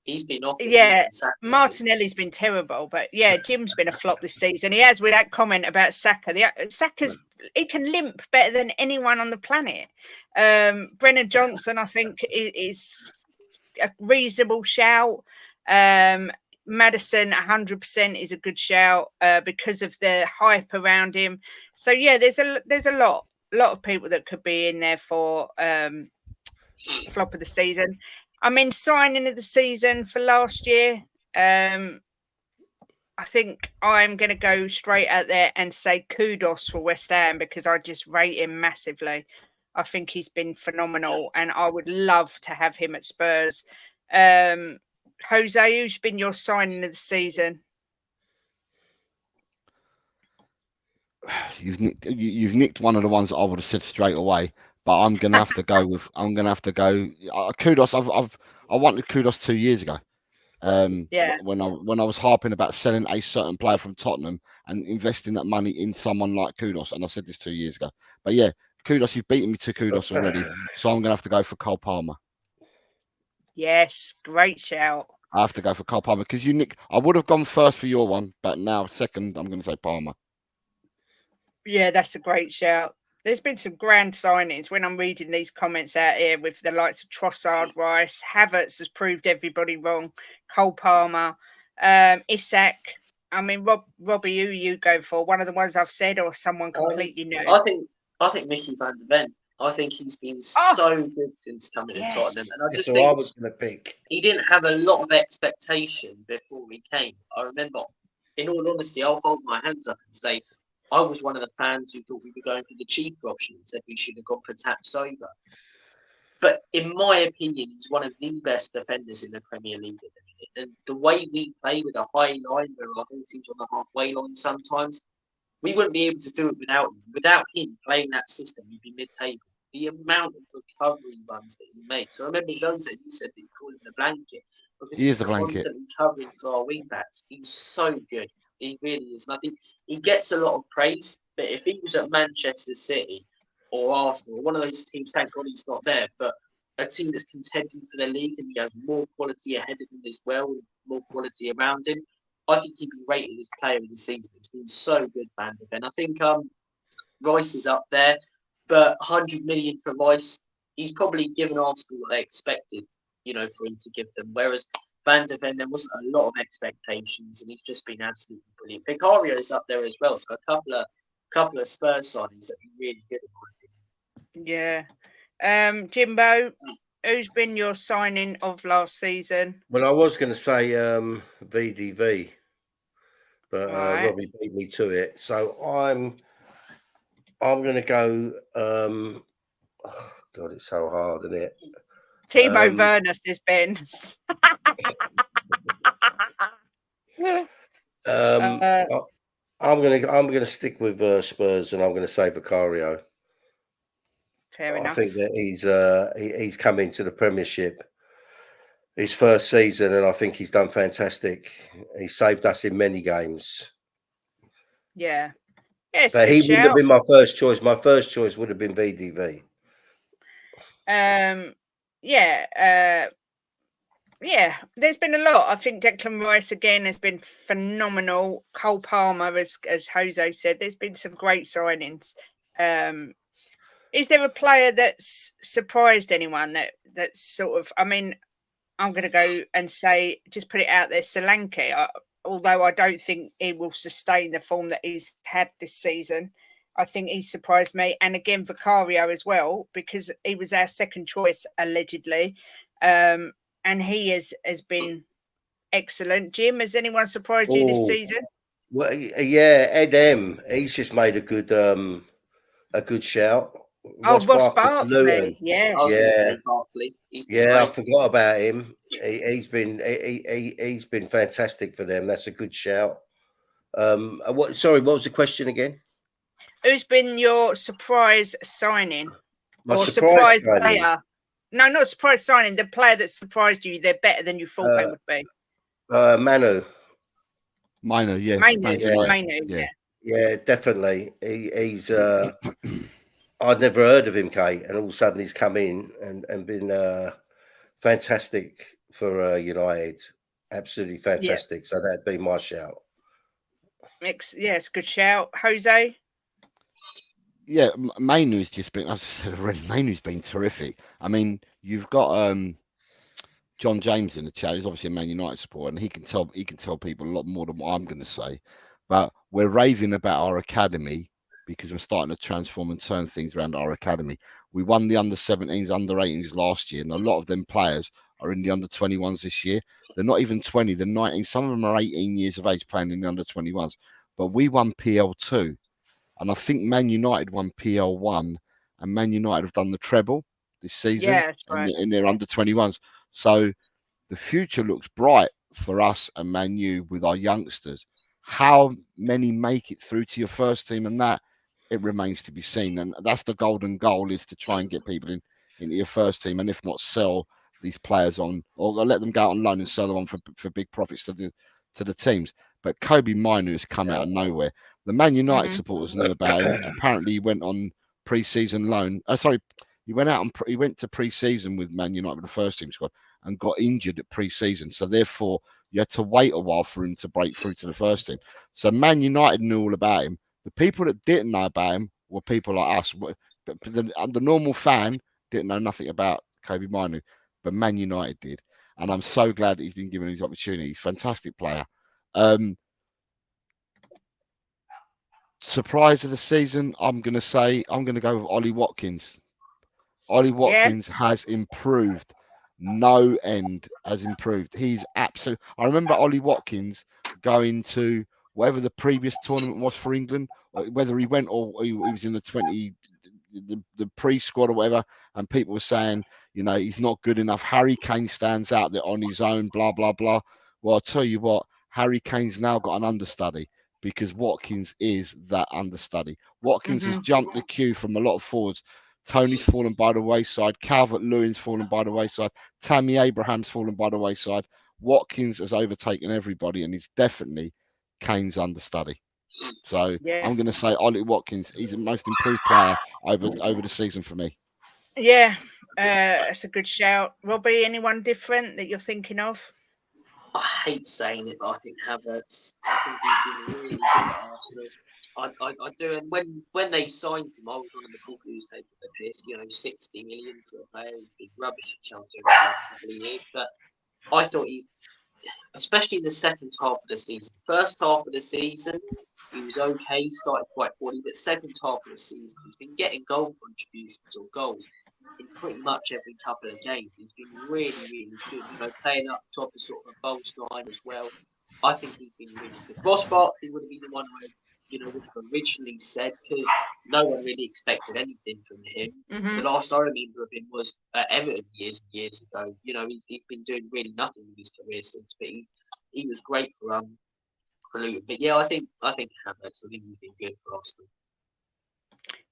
He's been off. Yeah, Martinelli's been terrible, but yeah, Jim's been a flop this season. He has with that comment about Saka. He can limp better than anyone on the planet. Brennan Johnson, I think, is a reasonable shout. Maddison, 100% is a good shout because of the hype around him. So yeah, there's a lot of people that could be in there for flop of the season. I mean, signing of the season for last year. I think I'm going to go straight out there and say kudos for West Ham because I just rate him massively. I think he's been phenomenal, and I would love to have him at Spurs. Jose, who's been your signing of the season? You've nicked one of the ones that I would have said straight away, but I'm gonna have to go with. I'm gonna have to go. Kudos. I wanted kudos 2 years ago. Yeah. When I was harping about selling a certain player from Tottenham and investing that money in someone like Kudos, and I said this 2 years ago. But yeah, Kudos, you've beaten me to Kudos already, so I'm gonna have to go for Cole Palmer. Yes, great shout. I have to go for Cole Palmer because you nick. I would have gone first for your one, but now second, I'm gonna say Palmer. Yeah, that's a great shout. There's been some grand signings when I'm reading these comments out here with the likes of Trossard, Rice, Havertz has proved everybody wrong. Cole Palmer, Isak. I mean, Robbie, who are you going for? One of the ones I've said, or someone completely new? I think Mickey van der Ven. I think he's been so good since coming to Tottenham, and I just think I was going to pick. He didn't have a lot of expectation before he came. I remember, in all honesty, I'll hold my hands up and say I was one of the fans who thought we were going for the cheaper option and said we should have gone for Tapsoba. But in my opinion, he's one of the best defenders in the Premier League at the minute. And the way we play with a high line where our whole team's on the halfway line sometimes, we wouldn't be able to do it without him. Without him playing that system, we'd be mid-table. The amount of recovery runs that he makes. I remember Jose, you said that you called him the blanket. Because He is the blanket. Constantly covering for our wing-backs. He's so good. He really is. And I think he gets a lot of praise. But if he was at Manchester City or Arsenal, one of those teams, thank God he's not there, but a team that's contending for the league and he has more quality ahead of him as well, and more quality around him, I think he'd be rated as player of the season. It's been so good, Van der Ven. I think Rice is up there, but 100 million for Rice, he's probably given Arsenal what they expected, for him to give them. Whereas Van der Ven, there wasn't a lot of expectations, and he's just been absolutely brilliant. Vicario's up there as well, so a couple of Spurs signings that be really good in my opinion. Yeah. Jimbo, who's been your signing of last season? Well, I was going to say VDV, but Right. Robbie beat me to it. So I'm going to go. Oh God, it's so hard, isn't it? Timo Werner says Ben. I'm gonna stick with Spurs, and I'm going to say Vicario. Fair enough. I think that he's come into the Premiership his first season, and I think he's done fantastic. He saved us in many games. Yeah. Yes, but he wouldn't have been my first choice. My first choice would have been VDV. Yeah, there's been a lot. I think Declan Rice again has been phenomenal. Cole Palmer, as Jose said, there's been some great signings. Is there a player that's surprised anyone that's sort of? I mean, I'm going to go and say, just put it out there, Solanke. Although I don't think he will sustain the form that he's had this season, I think he surprised me. And again, Vicario as well, because he was our second choice allegedly. And he has been excellent. Jim, has anyone surprised you this season? Well, yeah, Ed M. He's just made a good shout. Ross Barkley. Yes. Yeah, I forgot about him. He's been fantastic for them. That's a good shout. What was the question again? Who's been your surprise signing? My surprise player? No, not surprise signing. The player that surprised you, they're better than you thought they would be. Manu. Manu, yeah. Manu. Yeah, definitely. He's I'd never heard of him, Kate, and all of a sudden he's come in and been fantastic for United. Absolutely fantastic. So that'd be my shout. Yes, good shout. Jose? Yeah, Mainu's just been, as I said already, Mainu's been terrific. I mean, you've got John James in the chat. He's obviously a Man United supporter, and he can tell people a lot more than what I'm going to say. But we're raving about our academy because we're starting to transform and turn things around our academy. We won the under-17s, under-18s last year, and a lot of them players are in the under-21s this year. They're not even 20, they're 19. Some of them are 18 years of age playing in the under-21s. But we won PL2, and I think Man United won PL1, and Man United have done the treble this season That's right. in their under-21s. So the future looks bright for us and Man U with our youngsters. How many make it through to your first team, and that it remains to be seen. And that's the golden goal, is to try and get people into your first team, and if not, sell these players on, or let them go out on loan and sell them on for big profits to the teams. But Kobe Minu has come out of nowhere. The Man United supporters knew about him. Apparently, he went on pre-season loan. He went to pre-season with Man United with the first team squad and got injured at pre-season. So therefore, you had to wait a while for him to break through to the first team. So Man United knew all about him. The people that didn't know about him were people like us. But the normal fan didn't know nothing about Kobe Minu, but Man United did. And I'm so glad that he's been given his opportunity. He's a fantastic player. Surprise of the season, I'm going to go with Ollie Watkins. Ollie Watkins has improved. No end has improved. He's absolute. I remember Ollie Watkins going to whatever the previous tournament was for England, or whether he went or he was in the pre-squad or whatever, and people were saying, he's not good enough. Harry Kane stands out there on his own, blah, blah, blah. Well, I'll tell you what, Harry Kane's now got an understudy, because Watkins is that understudy. Watkins has jumped the queue from a lot of forwards. Tony's fallen by the wayside. Calvert-Lewin's fallen by the wayside. Tammy Abraham's fallen by the wayside. Watkins has overtaken everybody, and he's definitely Kane's understudy. So I'm going to say Ollie Watkins. He's the most improved player over the season for me. Yeah, that's a good shout. Robbie, anyone different that you're thinking of? I hate saying it, but I think Havertz. I think he's been really good at Arsenal. I do, and when they signed him, I was one of the people who was taking the piss. 60 million for a player would be rubbish at Chelsea over the last couple of years. But I thought especially in the second half of the season. First half of the season, he was okay. He started quite poorly, but second half of the season, he's been getting goal contributions or goals in pretty much every couple of games. He's been really, really good. Playing up top as sort of a false nine as well. I think he's been really good. Ross Barkley would have been the one I would have originally said, because no one really expected anything from him. The last I remember of him was at Everton years and years ago. He's been doing really nothing with his career since, but he was great for Luton. But yeah, I think Havertz. I think he's been good for Arsenal.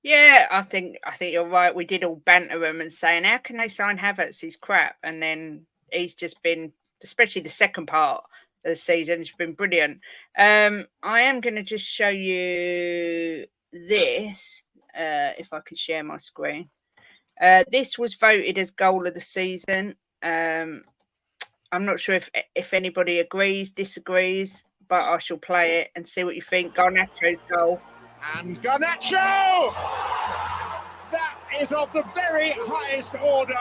Yeah, I think you're right. We did all banter him and saying, how can they sign Havertz? He's crap. And then he's just been, especially the second part of the season, it's been brilliant. I am going to just show you this, if I can share my screen. This was voted as goal of the season. I'm not sure if anybody agrees, disagrees, but I shall play it and see what you think. Garnacho's goal. And Garnacho! That is of the very highest order.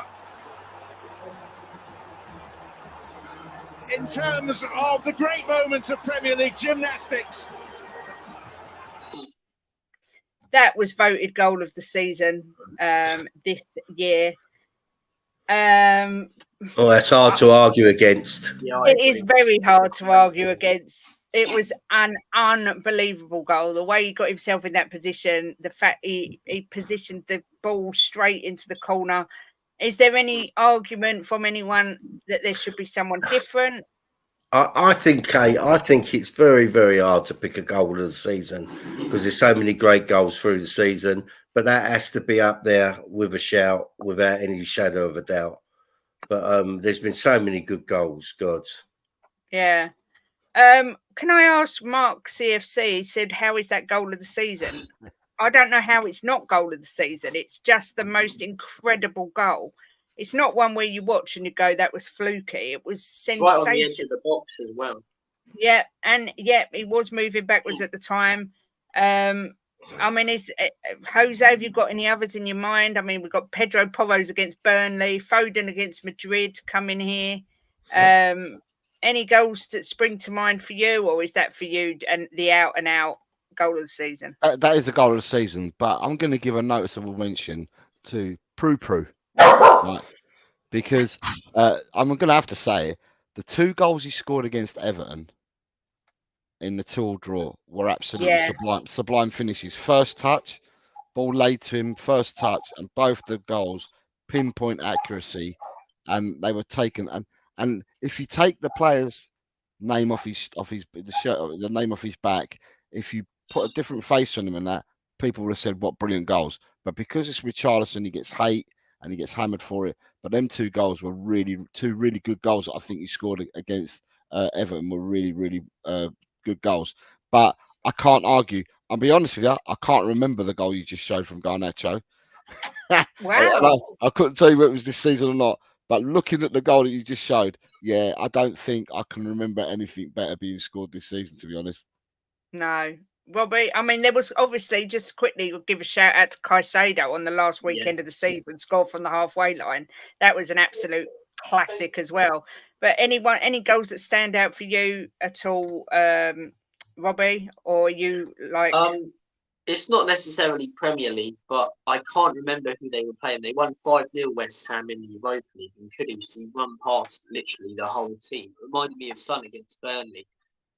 In terms of the great moments of Premier League gymnastics. That was voted goal of the season this year. That's hard to argue against. Yeah, it is very hard to argue against. It was an unbelievable goal. The way he got himself in that position, the fact he positioned the ball straight into the corner. Is there any argument from anyone that there should be someone different? I think, Kate, it's very, very hard to pick a goal of the season, because there's so many great goals through the season. But that has to be up there with a shout, without any shadow of a doubt. But there's been so many good goals, God. Yeah. Can I ask Mark CFC? He said, how is that goal of the season? I don't know how it's not goal of the season. It's just the most incredible goal. it's not one where you watch and you go, that was fluky. It was It's right on the edge sensational. of the box as well. Yeah, and he was moving backwards at the time. I mean, Jose, have you got any others in your mind? I mean, we've got Pedro Porro's against Burnley, Foden against Madrid coming here. Any goals that spring to mind for you, or is that for you and the out and out goal of the season? That is the goal of the season, but I'm going to give a noticeable mention to Prue, right? Because I'm going to have to say the 2 goals he scored against Everton in the 2-2 draw were absolutely sublime finishes. First touch, ball laid to him, first touch, and both the goals pinpoint accuracy, and they were taken. And if you take the player's name off the shirt, the name off his back, if you put a different face on him and that, people would have said, "What brilliant goals!" But because it's Richarlison, he gets hate and he gets hammered for it. But them 2 goals were two really good goals that I think he scored against Everton were really good goals. But I can't argue. I'll be honest with you, I can't remember the goal you just showed from Garnacho. Wow. I couldn't tell you whether it was this season or not. But looking at the goal that you just showed, yeah, I don't think I can remember anything better being scored this season, to be honest. No. Robbie, I mean, there was obviously, just quickly, we'll give a shout out to Caicedo on the last weekend of the season, scored from the halfway line. That was an absolute classic as well. But any goals that stand out for you at all, Robbie, or you like? It's not necessarily Premier League, but I can't remember who they were playing. They won 5-0 West Ham in the Europa League, and Kudus run past literally the whole team. It reminded me of Son against Burnley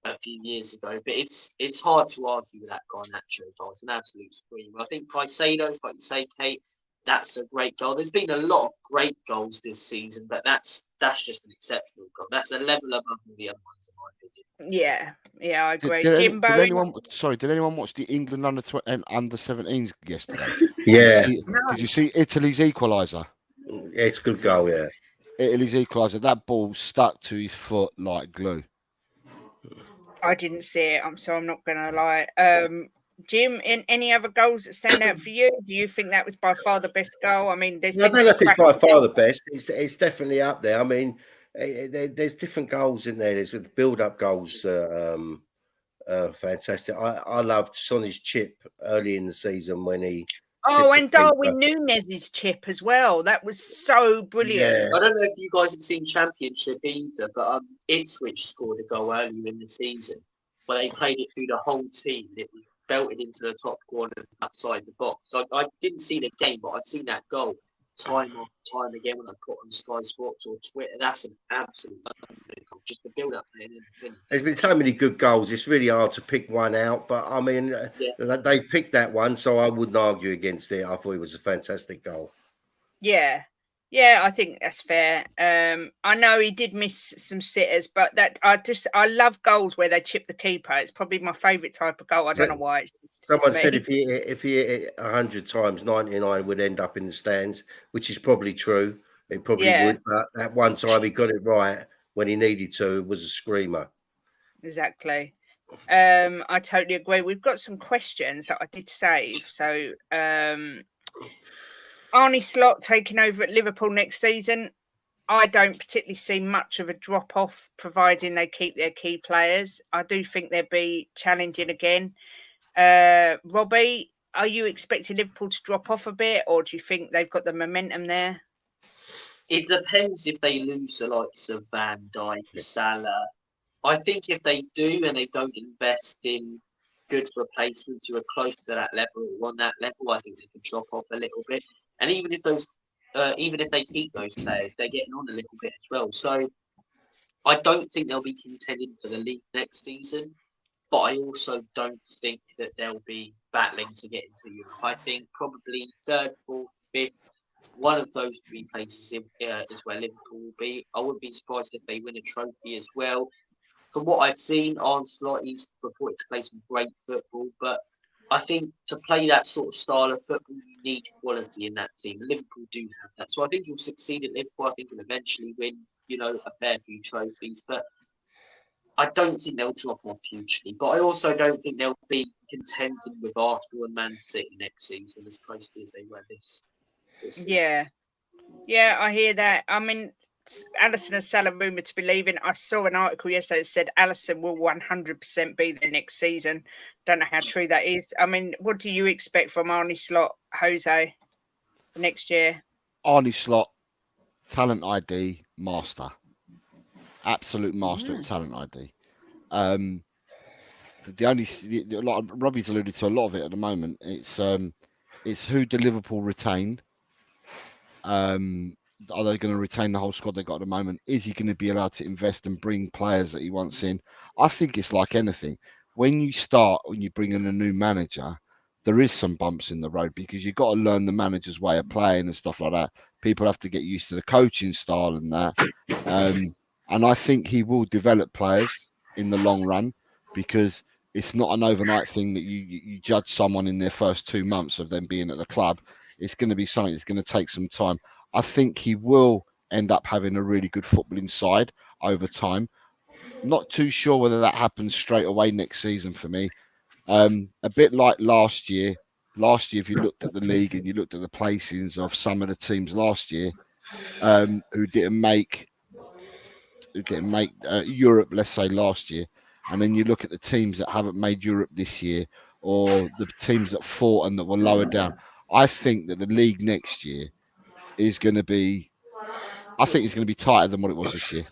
a few years ago, but it's hard to argue with that Garnacho goal. It's an absolute scream. I think Caicedo's, like you say, Kate, that's a great goal. There's been a lot of great goals this season, but that's just an exceptional goal. That's a level above all the other ones, in my opinion. Yeah, I agree. Did Jimbo, anyone watch the England under 17s yesterday? Yeah. Did you see Italy's equaliser? It's a good goal, yeah. Italy's equaliser. That ball stuck to his foot like glue. I didn't see it. I'm not going to lie. Jim, any other goals that stand out for you? Do you think that was by far the best goal? I mean, I don't know if it's by far the best. It's definitely up there. I mean, there's different goals in there. There's the build-up goals, fantastic. I loved Sonny's chip early in the season when he. And Darwin Núñez's chip as well. That was so brilliant. Yeah. I don't know if you guys have seen Championship either, but Ipswich scored a goal earlier in the season where they played it through the whole team. It was belted into the top corner outside the box. So I didn't see the game, but I've seen that goal time after time again when I put on Sky Sports or Twitter. That's an absolute goal. Just the build-up and then the finish. There's been so many good goals. It's really hard to pick one out, but I mean, they've picked that one, so I wouldn't argue against it. I thought it was a fantastic goal. Yeah, I think that's fair. I know he did miss some sitters, but I love goals where they chip the keeper. It's probably my favourite type of goal. I don't know why. Someone said if he hit it 100 times, 99 would end up in the stands, which is probably true. It probably would, but that one time he got it right when he needed to. It was a screamer. Exactly. I totally agree. We've got some questions that I did save. So Arne Slot taking over at Liverpool next season. I don't particularly see much of a drop-off, providing they keep their key players. I do think they'll be challenging again. Robbie, are you expecting Liverpool to drop off a bit, or do you think they've got the momentum there? It depends if they lose the likes of Van Dijk, Salah. I think if they do and they don't invest in good replacements who are close to that level or on that level, I think they could drop off a little bit. And even if they keep those players, they're getting on a little bit as well. So I don't think they'll be contending for the league next season, but I also don't think that they'll be battling to get into Europe. I think probably 3rd, 4th, 5th, one of those 3 places is where Liverpool will be. I wouldn't be surprised if they win a trophy as well. From what I've seen, Arne Slot, he's reported to play some great football, but I think to play that sort of style of football, you need quality in that team. Liverpool do have that. So I think he'll succeed at Liverpool. I think he'll eventually win, a fair few trophies. But I don't think they'll drop off hugely. But I also don't think they'll be contending with Arsenal and Man City next season as closely as they were this season. Yeah. Yeah, I hear that. I mean, Allison and Salah rumoured to be leaving. I saw an article yesterday that said Allison will 100% be there next season. Don't know how true that is. I mean, what do you expect from Arnie Slot, Jose, for next year? Arnie Slot, talent ID, master. Absolute master at talent ID. A lot of, Robbie's alluded to a lot of it at the moment. It's who do Liverpool retain? Are they going to retain the whole squad they got at the moment? Is he going to be allowed to invest and bring players that he wants in? I think it's like anything. When you bring in a new manager, there is some bumps in the road because you've got to learn the manager's way of playing and stuff like that. People have to get used to the coaching style and that. And I think he will develop players in the long run because it's not an overnight thing that you judge someone in their first 2 months of them being at the club. It's going to be something that's going to take some time. I think he will end up having a really good footballing side over time. Not too sure whether that happens straight away next season for me. A bit like last year. Last year, if you looked at the league and you looked at the placings of some of the teams last year who didn't make Europe, let's say last year, and then you look at the teams that haven't made Europe this year, or the teams that fought and that were lower down. I think that the league next year is going to be, I think it's going to be tighter than what it was this year.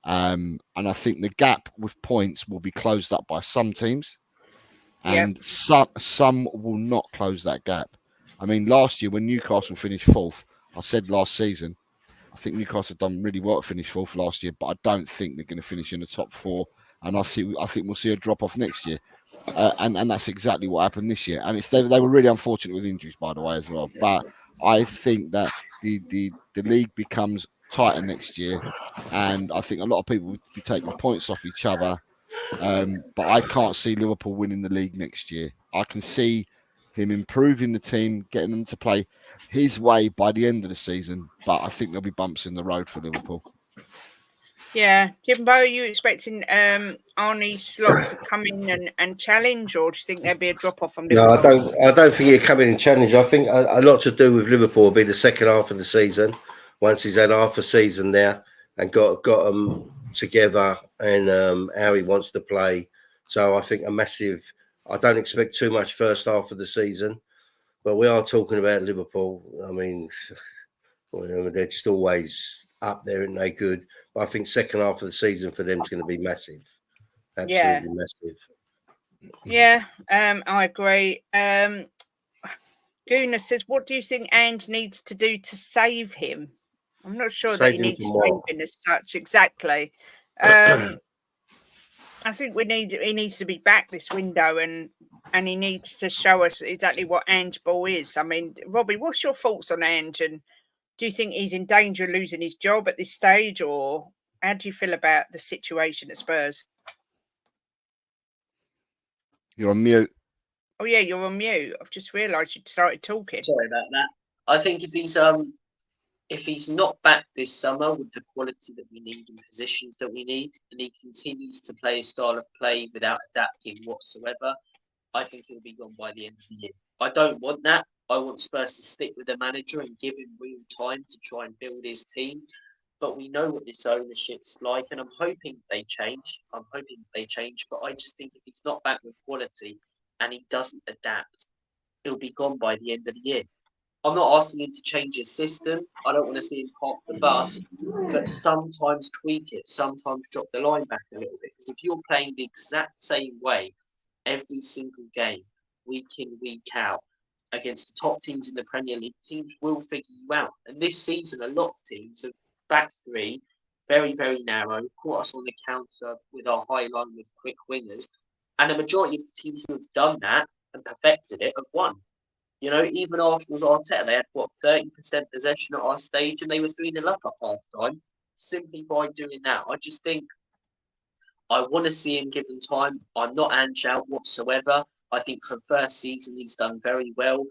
And I think the gap with points will be closed up by some teams, and some will not close that gap. I mean, last year when Newcastle finished fourth, I said last season, I think Newcastle have done really well to finish fourth last year, but I don't think they're going to finish in the top four. And I think we'll see a drop off next year. And that's exactly what happened this year. And they were really unfortunate with injuries, by the way, as well. But I think that the league becomes tighter next year, and I think a lot of people will be taking points off each other. But I can't see Liverpool winning the league next year. I can see him improving the team, getting them to play his way by the end of the season. But I think there'll be bumps in the road for Liverpool. Yeah, Jimbo, are you expecting Arnie Slot to come in and challenge, or do you think there'll be a drop off from Liverpool? No, I don't think he'll come in and challenge. I think a lot to do with Liverpool will be the second half of the season. Once he's had half a season there and got them together, and how he wants to play. So I think I don't expect too much first half of the season, but we are talking about Liverpool. I mean, they're just always up there and they're good. But I think second half of the season for them is going to be massive. Absolutely massive. Yeah, I agree. Guna says, what do you think Ange needs to do to save him? I'm not sure that he needs saving as such. Exactly. I think he needs to be back this window and he needs to show us exactly what Ange Ball is. I mean, Robbie, what's your thoughts on Ange? And do you think he's in danger of losing his job at this stage, or how do you feel about the situation at Spurs? You're on mute. Oh yeah, you're on mute. I've just realised you'd started talking. Sorry about that. I think if he's not back this summer with the quality that we need and positions that we need, and he continues to play a style of play without adapting whatsoever, I think he'll be gone by the end of the year. I don't want that. I want Spurs to stick with the manager and give him real time to try and build his team. But we know what this ownership's like, and I'm hoping they change. But I just think if he's not back with quality and he doesn't adapt, he'll be gone by the end of the year. I'm not asking him to change his system. I don't want to see him park the bus, but sometimes tweak it, sometimes drop the line back a little bit. Because if you're playing the exact same way every single game, week in, week out, against the top teams in the Premier League, teams will figure you out. And this season, a lot of teams have back three, very, very narrow, caught us on the counter with our high line with quick wingers. And the majority of the teams who have done that and perfected it have won. You know, even Arsenal's Arteta, they had, 30% possession at our stage, and they were 3-0 up at half-time simply by doing that. I just think I want to see him given time. I'm not Ange out whatsoever. I think for the first season, he's done very well.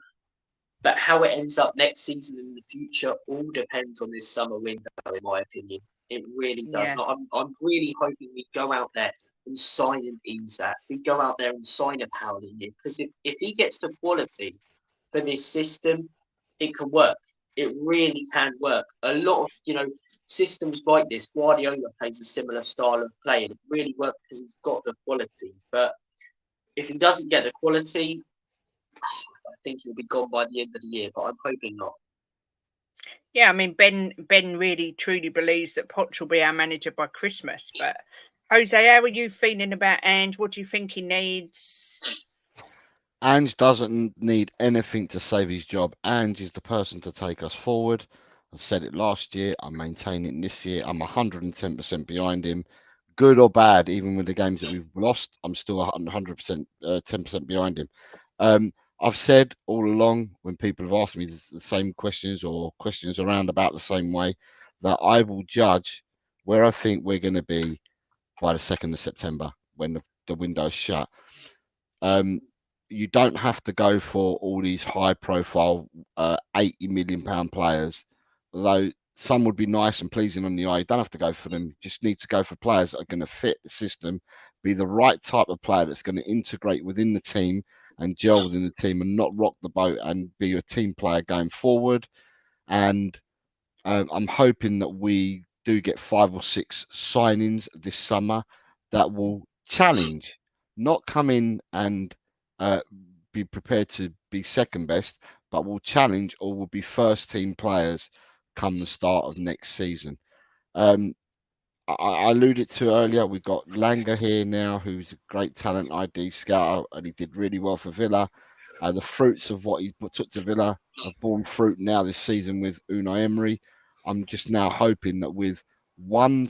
But how it ends up next season in the future all depends on this summer window, in my opinion. It really does. Yeah. I'm really hoping we go out there and sign an Isak. We go out there and sign a Paulinho. Because if he gets the quality for this system, it can work. it really can work. A lot of, systems like this, Guardiola plays a similar style of play, and it really works because he's got the quality. But if he doesn't get the quality, I think he'll be gone by the end of the year, but I'm hoping not. Yeah, I mean, Ben really truly believes that Poch will be our manager by Christmas. But Jose, how are you feeling about Ange? What do you think he needs? Ange doesn't need anything to save his job. Ange is the person to take us forward. I said it last year. I'm maintaining it this year. I'm 110% behind him. Good or bad, even with the games that we've lost, I'm still 100%, 10% behind him. I've said all along when people have asked me the same questions or questions around about the same way, that I will judge where I think we're going to be by the 2nd of September when the window's shut. You don't have to go for all these high profile £80 million players, although some would be nice and pleasing on the eye. You don't have to go for them. You just need to go for players that are going to fit the system, be the right type of player that's going to integrate within the team and gel within the team and not rock the boat, and be a team player going forward. And I'm hoping that we do get 5 or 6 signings this summer that will challenge, not come in and be prepared to be second best, but will challenge or will be first team players come the start of next season. I alluded to earlier, we've got Langer here now, who's a great talent ID scout, and he did really well for Villa. The fruits of what he took to Villa have borne fruit now this season with Unai Emery. I'm just now hoping that with one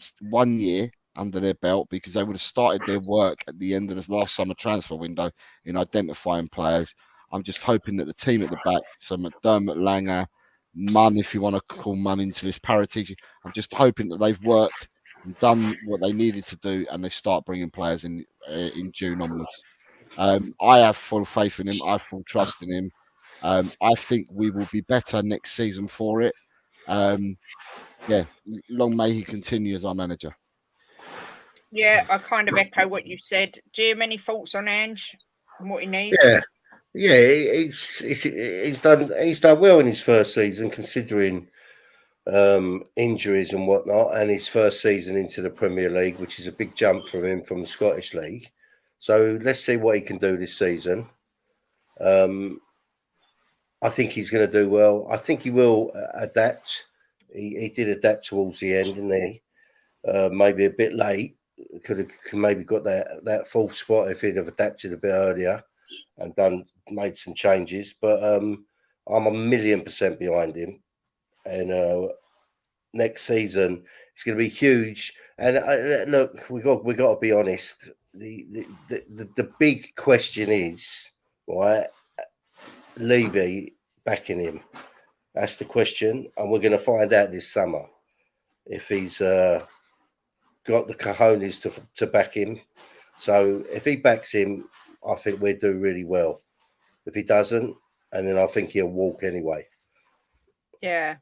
year under their belt, because they would have started their work at the end of the last summer transfer window in identifying players. I'm just hoping that the team at the back, so McDermott, Langer, Munn, if you want to call Munn into this parity, I'm just hoping that they've worked and done what they needed to do, and they start bringing players in June onwards. I have full faith in him. I have full trust in him. I think we will be better next season for it. Long may he continue as our manager. Yeah, I kind of echo what you said. Do you have any thoughts on Ange and what he needs? Yeah, he's done well in his first season, considering injuries and whatnot, and his first season into the Premier League, which is a big jump for him from the Scottish League. So let's see what he can do this season. I think he's going to do well. I think he will adapt. He did adapt towards the end, didn't he? Maybe a bit late. Could have maybe got that fourth spot if he'd have adapted a bit earlier and made some changes. But I'm 1,000,000% behind him. And next season it's going to be huge. And look, we got to be honest. The big question is, right, Levy backing him. That's the question, and we're going to find out this summer if he's got the cojones to back him. So if he backs him, I think we'll do really well. If he doesn't, and then I think he'll walk anyway. Yeah.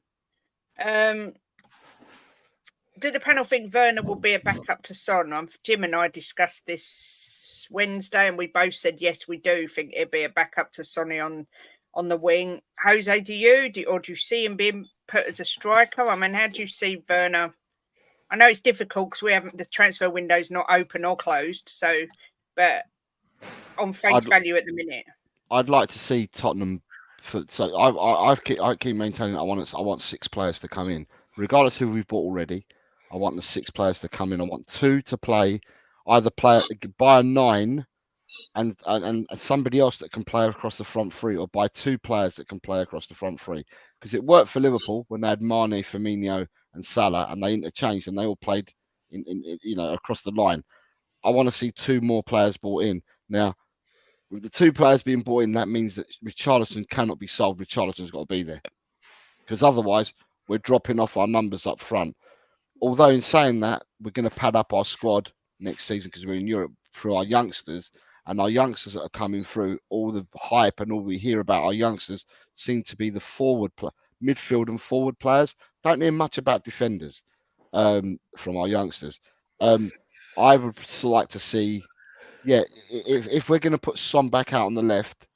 Do the panel think Werner will be a backup to Son? Jim and I discussed this Wednesday, and we both said yes, we do think it'll be a backup to Sonny on the wing. Jose, do you see him being put as a striker? I mean, how do you see Werner? I know it's difficult because the transfer window's not open or closed. So, but on face value at the minute, I'd like to see Tottenham. I keep maintaining that I want 6 players to come in, regardless who we've bought already. I want the 6 players to come in. I want 2 to play, either buy a 9 and somebody else that can play across the front 3, or buy 2 players that can play across the front 3. Because it worked for Liverpool when they had Mane, Firmino, and Salah, and they interchanged and they all played in across the line. I want to see 2 more players brought in. Now, with the 2 players being brought in, that means that Richarlison cannot be sold. Richarlison's got to be there, because otherwise we're dropping off our numbers up front. Although in saying that, we're going to pad up our squad next season because we're in Europe through our youngsters, and our youngsters that are coming through, all the hype and all we hear about our youngsters seem to be the midfield and forward players. Don't hear much about defenders from our youngsters. I would like to see, if we're going to put Son back out on the left,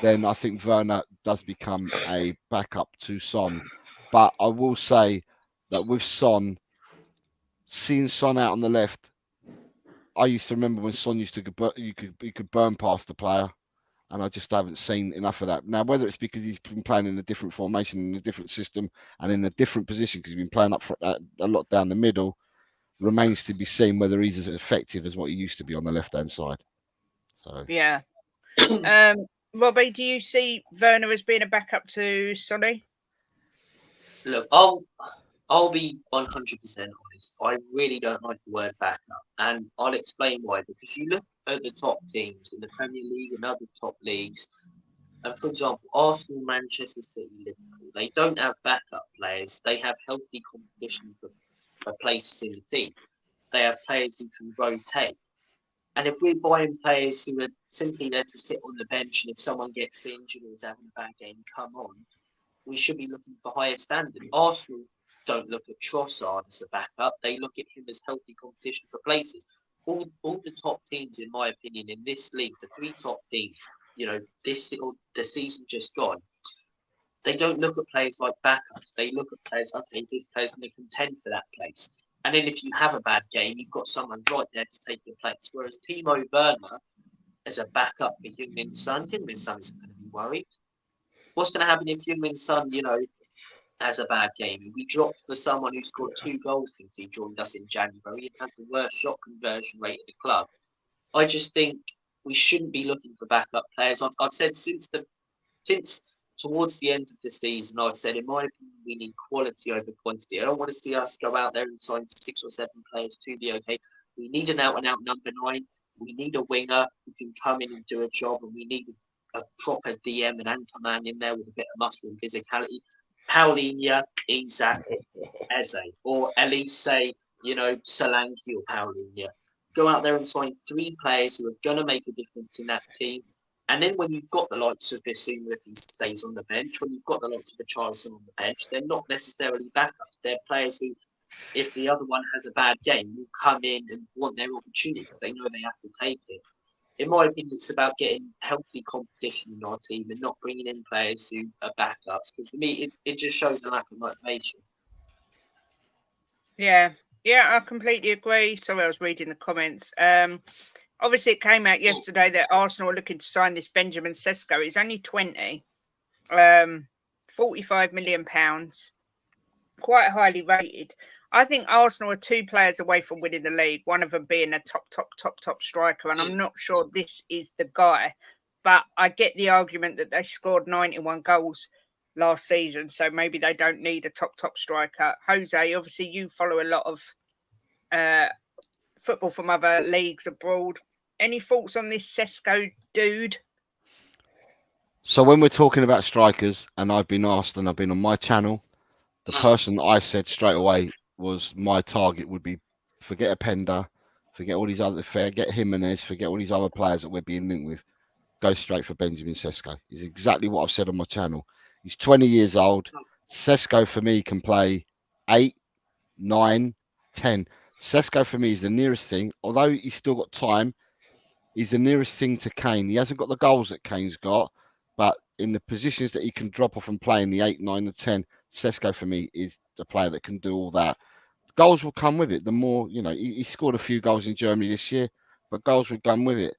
then I think Werner does become a backup to Son. But I will say that with Son, seeing Son out on the left, I used to remember when Son used to you could burn past the player, and I just haven't seen enough of that. Now, whether it's because he's been playing in a different formation, in a different system, and in a different position because he's been playing up a lot down the middle, remains to be seen whether he's as effective as what he used to be on the left-hand side. So yeah. Robbie, do you see Werner as being a backup to Sonny? Look, I'll be 100% honest. I really don't like the word backup, and I'll explain why. Because you look at the top teams in the Premier League and other top leagues, and for example, Arsenal, Manchester City, Liverpool, they don't have backup players. They have healthy competition for places in the team. They have players who can rotate. And if we're buying players who are simply there to sit on the bench, and if someone gets injured or is having a bad game, come on, we should be looking for higher standard. Arsenal don't look at Trossard as a backup. They look at him as healthy competition for places. All the top teams, in my opinion, in this league, the three top teams, the season just gone, they don't look at players like backups. They look at players, okay, this player's going to contend for that place. And then if you have a bad game, you've got someone right there to take your place. Whereas Timo Werner, as a backup for Heung-min Son isn't going to be worried. What's going to happen if Heung-min Son, has a bad game? We dropped for someone who scored 2 goals since he joined us in January and has the worst shot conversion rate in the club. I just think we shouldn't be looking for backup players. I've said since towards the end of the season, I've said, in my opinion, we need quality over quantity. I don't want to see us go out there and sign 6 or 7 players to be okay. We need an out-and-out number 9. We need a winger who can come in and do a job, and we need a proper DM and anchor man in there with a bit of muscle and physicality. Paulinho, Isak, Eze, or at least say, Solanke or Paulinho. Go out there and sign 3 players who are going to make a difference in that team. And then when you've got the likes of Bissouma, if he stays on the bench, when you've got the likes of Richarlison on the bench, they're not necessarily backups. They're players who, if the other one has a bad game, will come in and want their opportunity because they know they have to take it. In my opinion, it's about getting healthy competition in our team and not bringing in players who are backups. Because for me, it just shows a lack of motivation. Yeah, I completely agree. Sorry, I was reading the comments. Obviously, it came out yesterday that Arsenal are looking to sign this Benjamin Sesko. He's only 20, £45 million, quite highly rated. I think Arsenal are 2 players away from winning the league, one of them being a top striker, and I'm not sure this is the guy. But I get the argument that they scored 91 goals last season, so maybe they don't need a top striker. Jose, obviously you follow a lot of football from other leagues abroad. Any thoughts on this Sesko dude? So when we're talking about strikers, and I've been asked, and I've been on my channel, the person I said straight away was my target would be forget Openda, forget Jimenez, forget all these other players that we're being linked with. Go straight for Benjamin Sesko. Is exactly what I've said on my channel. He's 20 years old. Sesko for me can play 8, 9, 10. Sesko for me is the nearest thing, although he's still got time. He's the nearest thing to Kane. He hasn't got the goals that Kane's got, but in the positions that he can drop off and play in the 8, 9, and 10, Sesko for me is the player that can do all that. Goals will come with it. The more, he scored a few goals in Germany this year, but goals will come with it.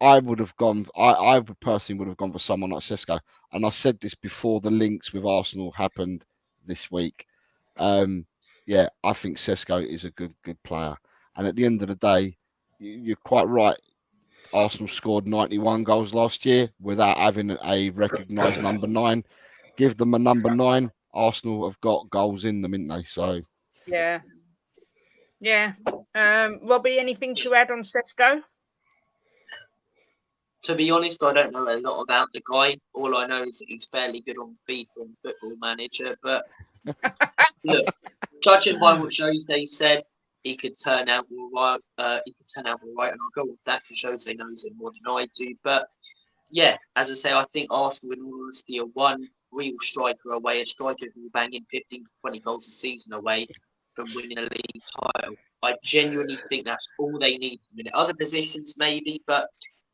I personally would have gone for someone like Sesko. And I said this before the links with Arsenal happened this week. I think Sesko is a good player. And at the end of the day, you're quite right. Arsenal scored 91 goals last year without having a recognised number 9. Give them a number 9. Arsenal have got goals in them, haven't they? So yeah. Robbie, anything to add on Sesko? To be honest, I don't know a lot about the guy. All I know is that he's fairly good on FIFA and Football Manager. But look, judging by what Jose said, he could turn out all right. And I'll go with that because Jose knows him more than I do. But yeah, as I say, I think Arsenal, in all honesty, are one real striker away, a striker who will bang in 15 to 20 goals a season away from winning a league title. I genuinely think that's all they need. Other positions maybe, but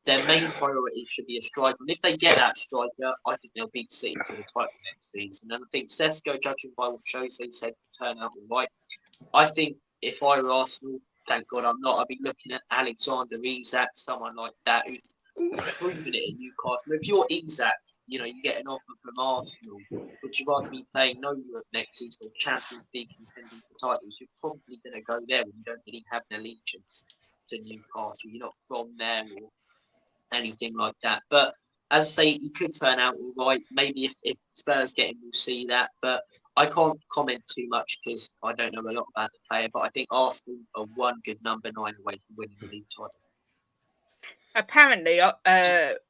their main priority should be a striker. And if they get that striker, I think they'll beat City to the title next season. And I think Sesko, judging by what Jose said, could turn out all right. I think if I were Arsenal, thank God I'm not, I'd be looking at Alexander Isak, someone like that who's proven it in Newcastle. If you're Isak, you get an offer from Arsenal, would you rather be playing no Europe next season or Champions League contending for titles? You're probably going to go there when you don't really have an allegiance to Newcastle. You're not from there or anything like that. But as I say, he could turn out all right. Maybe if Spurs get him, we'll see that. But I can't comment too much because I don't know a lot about the player. But I think Arsenal are one good number 9 away from winning the league title. Apparently,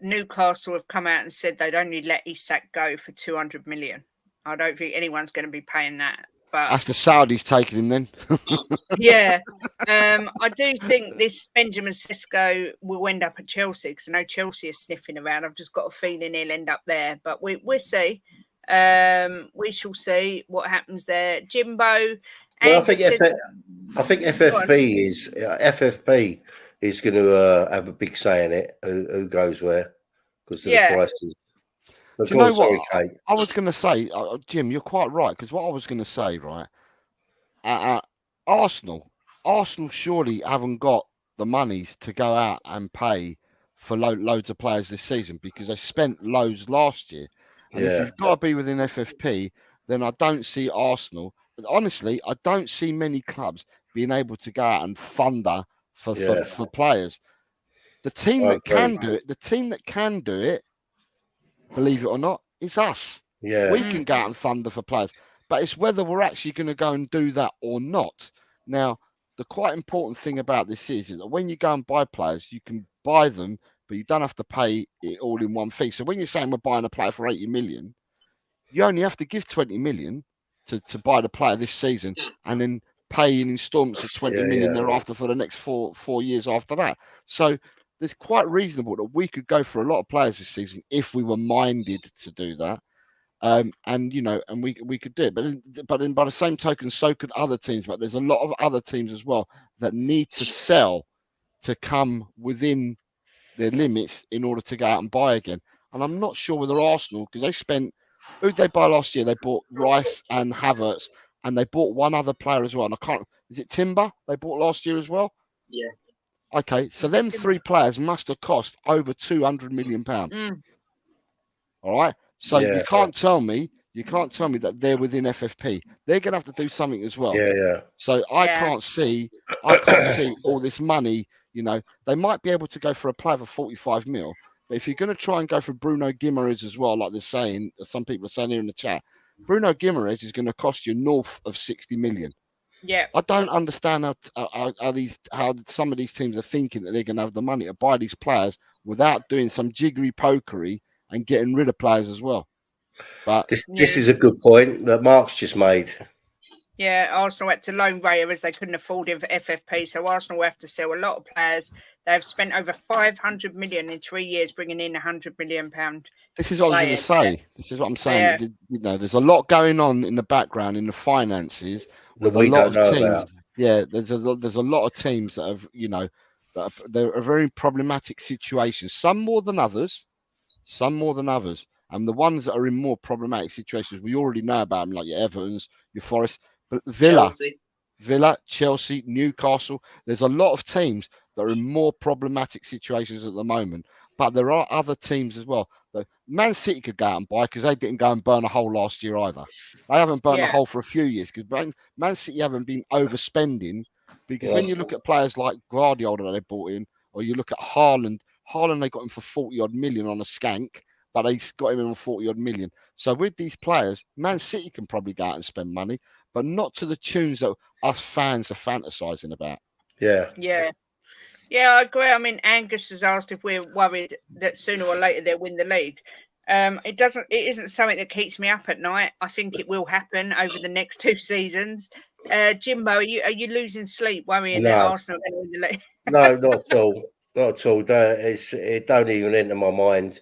Newcastle have come out and said they'd only let Isak go for 200 million. I don't think anyone's going to be paying that. But That's the Saudis taking him then. yeah, I do think this Benjamin Sesko will end up at Chelsea because I know Chelsea is sniffing around. I've just got a feeling he'll end up there, but we'll see. We shall see what happens there. Jimbo. Well, I think FFP is going to have a big say in it. Who goes where because of the prices. Do you know what? Kate. I was going to say, Jim, you're quite right because what I was going to say, right? Arsenal surely haven't got the monies to go out and pay for loads of players this season because they spent loads last year. And if you've got to be within FFP, then I don't see Arsenal. But honestly, I don't see many clubs being able to go out and funder for players. The team that can do it, believe it or not, it's us. Yeah. We can go out and funder for players. But it's whether we're actually going to go and do that or not. Now, the quite important thing about this is that when you go and buy players, you can buy them, but you don't have to pay it all in one fee. So when you're saying we're buying a player for 80 million, you only have to give 20 million to buy the player this season and then pay in installments of 20 million thereafter for the next four years after that. So it's quite reasonable that we could go for a lot of players this season if we were minded to do that. And we could do it, but then by the same token, so could other teams. But there's a lot of other teams as well that need to sell to come within their limits in order to go out and buy again. And I'm not sure whether Arsenal, because they spent, who did they buy last year? They bought Rice and Havertz, and they bought one other player as well. And is it Timber they bought last year as well? Yeah. Okay, so them 3 players must have cost over £200 million. All right. So you can't tell me that they're within FFP. They're going to have to do something as well. Yeah. So I can't see all this money. They might be able to go for a player for 45 mil, but if you're going to try and go for Bruno Guimaraes as well, like they're saying, some people are saying here in the chat, Bruno Guimaraes is going to cost you north of 60 million. Yeah. I don't understand how some of these teams are thinking that they're going to have the money to buy these players without doing some jiggery pokery and getting rid of players as well. But this is a good point that Mark's just made. Yeah, Arsenal had to loan Raya as they couldn't afford him for FFP, so Arsenal will have to sell a lot of players. They've spent over 500 million in 3 years, bringing in £100 million. This is what I was going to say. This is what I'm saying. Yeah. There's a lot going on in the background in the finances with a lot of teams. About. Yeah, there's a lot of teams that have, they're very problematic situations. Some more than others. And the ones that are in more problematic situations, we already know about them, like your Evertons, your Forest, but Villa, Chelsea, Newcastle. There's a lot of teams that are in more problematic situations at the moment. But there are other teams as well. Man City could go out and buy because they didn't go and burn a hole last year either. They haven't burned a hole for a few years because Man City haven't been overspending. Because when you look at players like Guardiola that they bought in, or you look at Haaland they got him for 40 odd million on a skank. But they got him in on 40 odd million. So with these players, Man City can probably go out and spend money, but not to the tunes that us fans are fantasizing about. Yeah, I agree. I mean, Angus has asked if we're worried that sooner or later they'll win the league. It isn't something that keeps me up at night. I think it will happen over the next 2 seasons. Jimbo, are you losing sleep worrying that Arsenal are going to win the league? No, not at all. Not at all. It don't even enter my mind.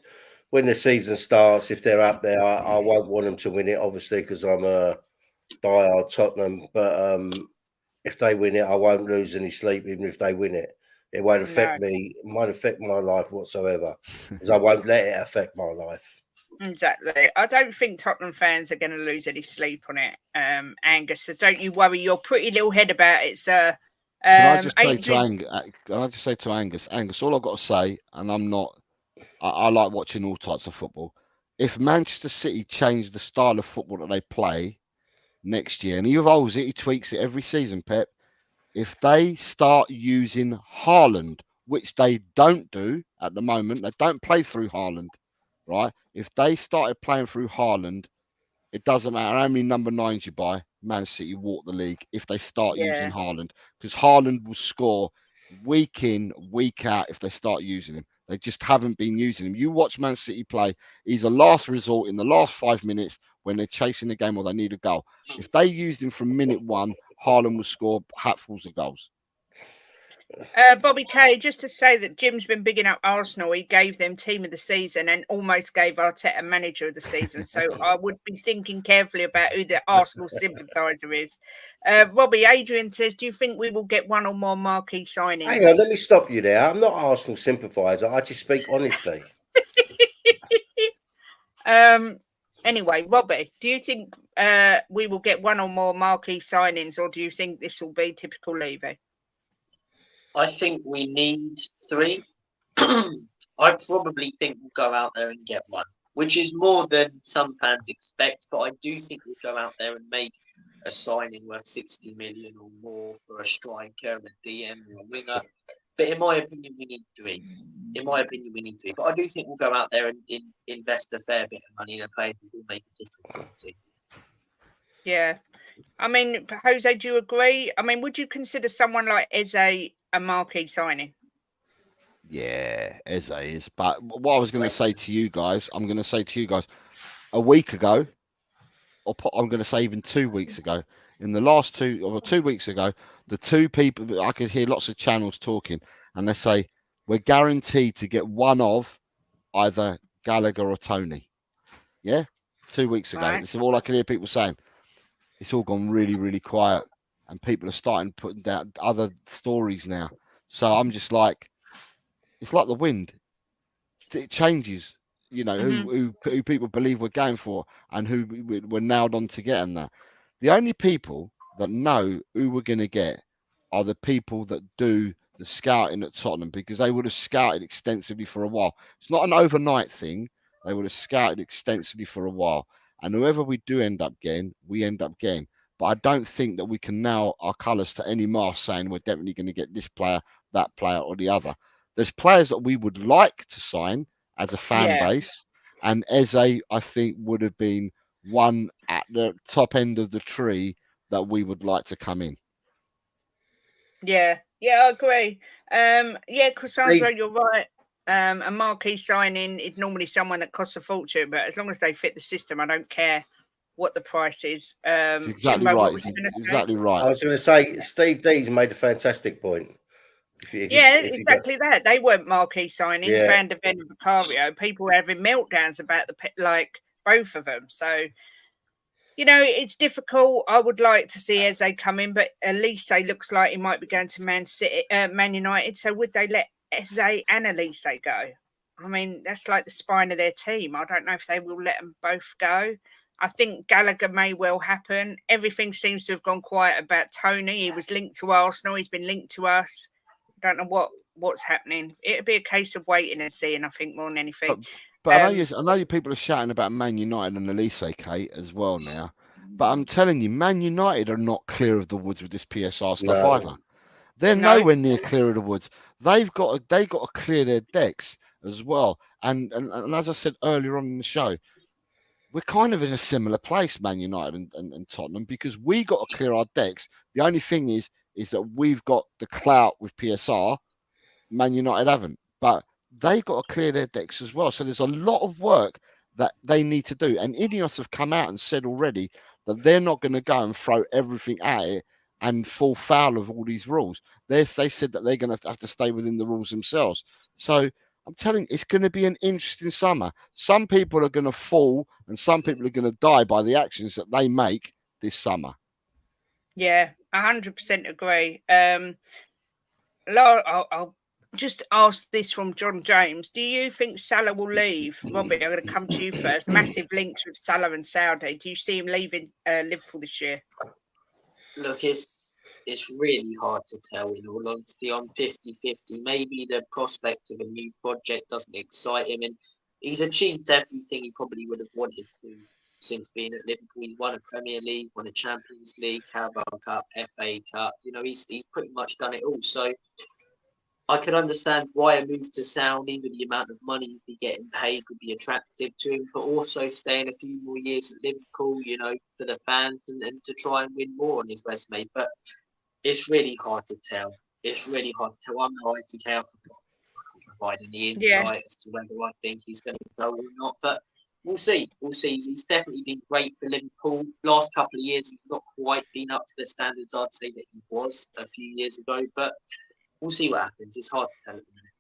When the season starts, if they're up there, I won't want them to win it, obviously, because I'm a diehard Tottenham. But if they win it, I won't lose any sleep, even if they win it. it won't affect me. It won't affect my life whatsoever because I won't let it affect my life. Exactly. I don't think Tottenham fans are going to lose any sleep on it, Angus. So don't you worry your pretty little head about it, sir. Can I just say to Adrian's- Angus? Angus, all I've got to say, and I like watching all types of football. If Manchester City change the style of football that they play next year, and he evolves it, he tweaks it every season, Pep. If they start using Haaland, which they don't do at the moment, they don't play through Haaland, right? If they started playing through Haaland, it doesn't matter how many number 9s you buy, Man City walk the league if they start using Haaland, because Haaland will score week in, week out if they start using him. They just haven't been using him. You watch Man City play, he's a last resort in the last 5 minutes when they're chasing the game or they need a goal. If they used him from minute 1, Haaland will score hatfuls of goals. Bobby K, just to say that Jim's been bigging up Arsenal. He gave them team of the season and almost gave Arteta manager of the season. So I would be thinking carefully about who the Arsenal sympathiser is. Robbie, Adrian says, do you think we will get one or more marquee signings? Hang on, let me stop you there. I'm not Arsenal sympathiser. I just speak honestly. Anyway, Robbie, do you think we will get one or more marquee signings, or do you think this will be typical Levy? I think we need 3. I probably think we'll go out there and get one, which is more than some fans expect. But I do think we'll go out there and make a signing worth 60 million or more for a striker, a DM, or a winger. But in my opinion, we need 3. But I do think we'll go out there and invest a fair bit of money in a player who will make a difference in the team. Yeah. I mean, Jose, do you agree? I mean, would you consider someone like Eze a marquee signing? Yeah, Eze is. But what I was going to say to you guys, a week ago, or I'm going to say even 2 weeks ago, in the last 2 weeks ago, the two people, I could hear lots of channels talking, and they say, we're guaranteed to get one of either Gallagher or Tony. Yeah? 2 weeks ago. Right. This is all I can hear people saying. It's all gone really, really quiet, and people are starting putting down other stories now. So I'm just like, it's like the wind. It changes, you know, who people believe we're going for and who we're nailed on to getting that. The only people that know who we're going to get are the people that do the scouting at Tottenham, because they would have scouted extensively for a while. It's not an overnight thing. They would have scouted extensively for a while. And whoever we do end up getting, we end up getting. But I don't think that we can nail our colours to any mast saying we're definitely going to get this player, that player, or the other. There's players that we would like to sign as a fan base, and Eze, I think, would have been one at the top end of the tree that we would like to come in. Yeah, I agree. Cassandra, you're right. A marquee signing is normally someone that costs a fortune, but as long as they fit the system, I don't care what the price is. Exactly Jimbo, right. Exactly right. I was going to say, Steve D's made a fantastic point. Exactly that. They weren't marquee signings. Yeah. Van der Ven and Vicario. People were having meltdowns about both of them. So, you know, it's difficult. I would like to see Eze come in, but Elise looks like he might be going to Man United. So would they let Eze and Elise go? I mean, that's like the spine of their team. I don't know if they will let them both go. I think Gallagher may well happen. Everything seems to have gone quiet about Tony. He was linked to Arsenal. He's been linked to us. Don't know what's happening. It'll be a case of waiting and seeing, I think, more than anything. But I know you people are shouting about Man United and Elise, Kate, as well now. But I'm telling you, Man United are not clear of the woods with this PSR stuff either. They're nowhere near clear of the woods. They got to clear their decks as well. And as I said earlier on in the show, we're kind of in a similar place, Man United and Tottenham, because we got to clear our decks. The only thing is that we've got the clout with PSR. Man United haven't, but they've got to clear their decks as well. So there's a lot of work that they need to do. And Ineos have come out and said already that they're not going to go and throw everything at it and fall foul of all these rules. They said that they're going to have to stay within the rules themselves. So I'm telling you, it's going to be an interesting summer. Some people are going to fall and some people are going to die by the actions that they make this summer. Yeah, 100% agree. just asked this from John James. Do you think Salah will leave? Robbie, I'm going to come to you first. Massive links with Salah and Saudi. Do you see him leaving Liverpool this year? Look, it's really hard to tell, in all honesty. I'm 50-50. Maybe the prospect of a new project doesn't excite him, and he's achieved everything he probably would have wanted to since being at Liverpool. He's won a Premier League, won a Champions League, Carabao Cup, FA Cup. He's pretty much done it all. So I could understand why a move to Saudi with the amount of money he'd be getting paid would be attractive to him, but also staying a few more years at Liverpool, for the fans and to try and win more on his resume. But it's really hard to tell. I'm no ITK. I can't provide any insight as to whether I think he's going to go or not. But we'll see. He's definitely been great for Liverpool. Last couple of years, he's not quite been up to the standards I'd say that he was a few years ago. But we'll see what happens. It's hard to tell at the minute.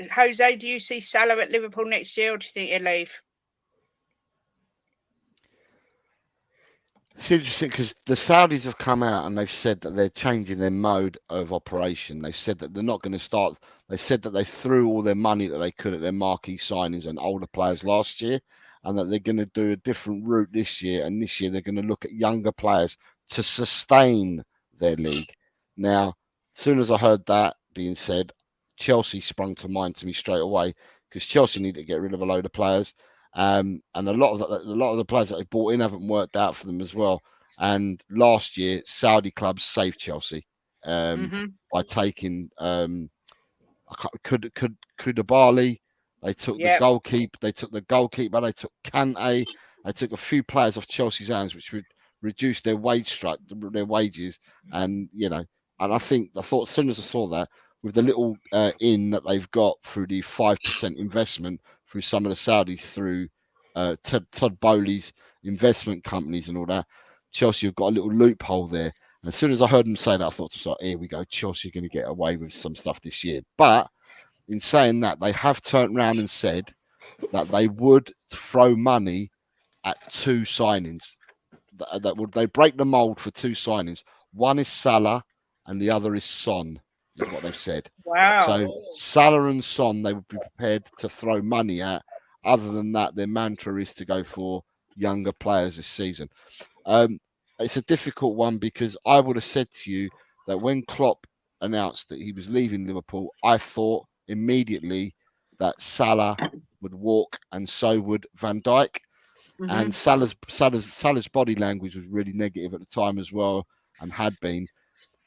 Yeah, Jose, do you see Salah at Liverpool next year, or do you think he'll leave? It's interesting because the Saudis have come out and they've said that they're changing their mode of operation. They've said that they're not going to start. They said that they threw all their money that they could at their marquee signings and older players last year, and that they're going to do a different route this year. And this year they're going to look at younger players to sustain their league. Now, as soon as I heard that being said, Chelsea sprung to mind to me straight away, because Chelsea need to get rid of a load of players. And a lot of the players that they bought in haven't worked out for them as well. And last year, Saudi clubs saved Chelsea by taking Koulibaly. They took the goalkeeper. They took Kante. They took a few players off Chelsea's hands, which would reduce their wages. And I thought as soon as I saw that, with the little in that they've got through the 5% investment through some of the Saudis, through Todd Bowley's investment companies and all that, Chelsea have got a little loophole there. And as soon as I heard them say that, I thought to myself, here we go, Chelsea are going to get away with some stuff this year. But in saying that, they have turned around and said that they would throw money at two signings. They break the mold for two signings. One is Salah and the other is Son, is what they've said. Wow. So Salah and Son, they would be prepared to throw money at. Other than that, their mantra is to go for younger players this season. It's a difficult one, because I would have said to you that when Klopp announced that he was leaving Liverpool, I thought immediately that Salah would walk and so would Van Dijk. Mm-hmm. And Salah's body language was really negative at the time as well, and had been.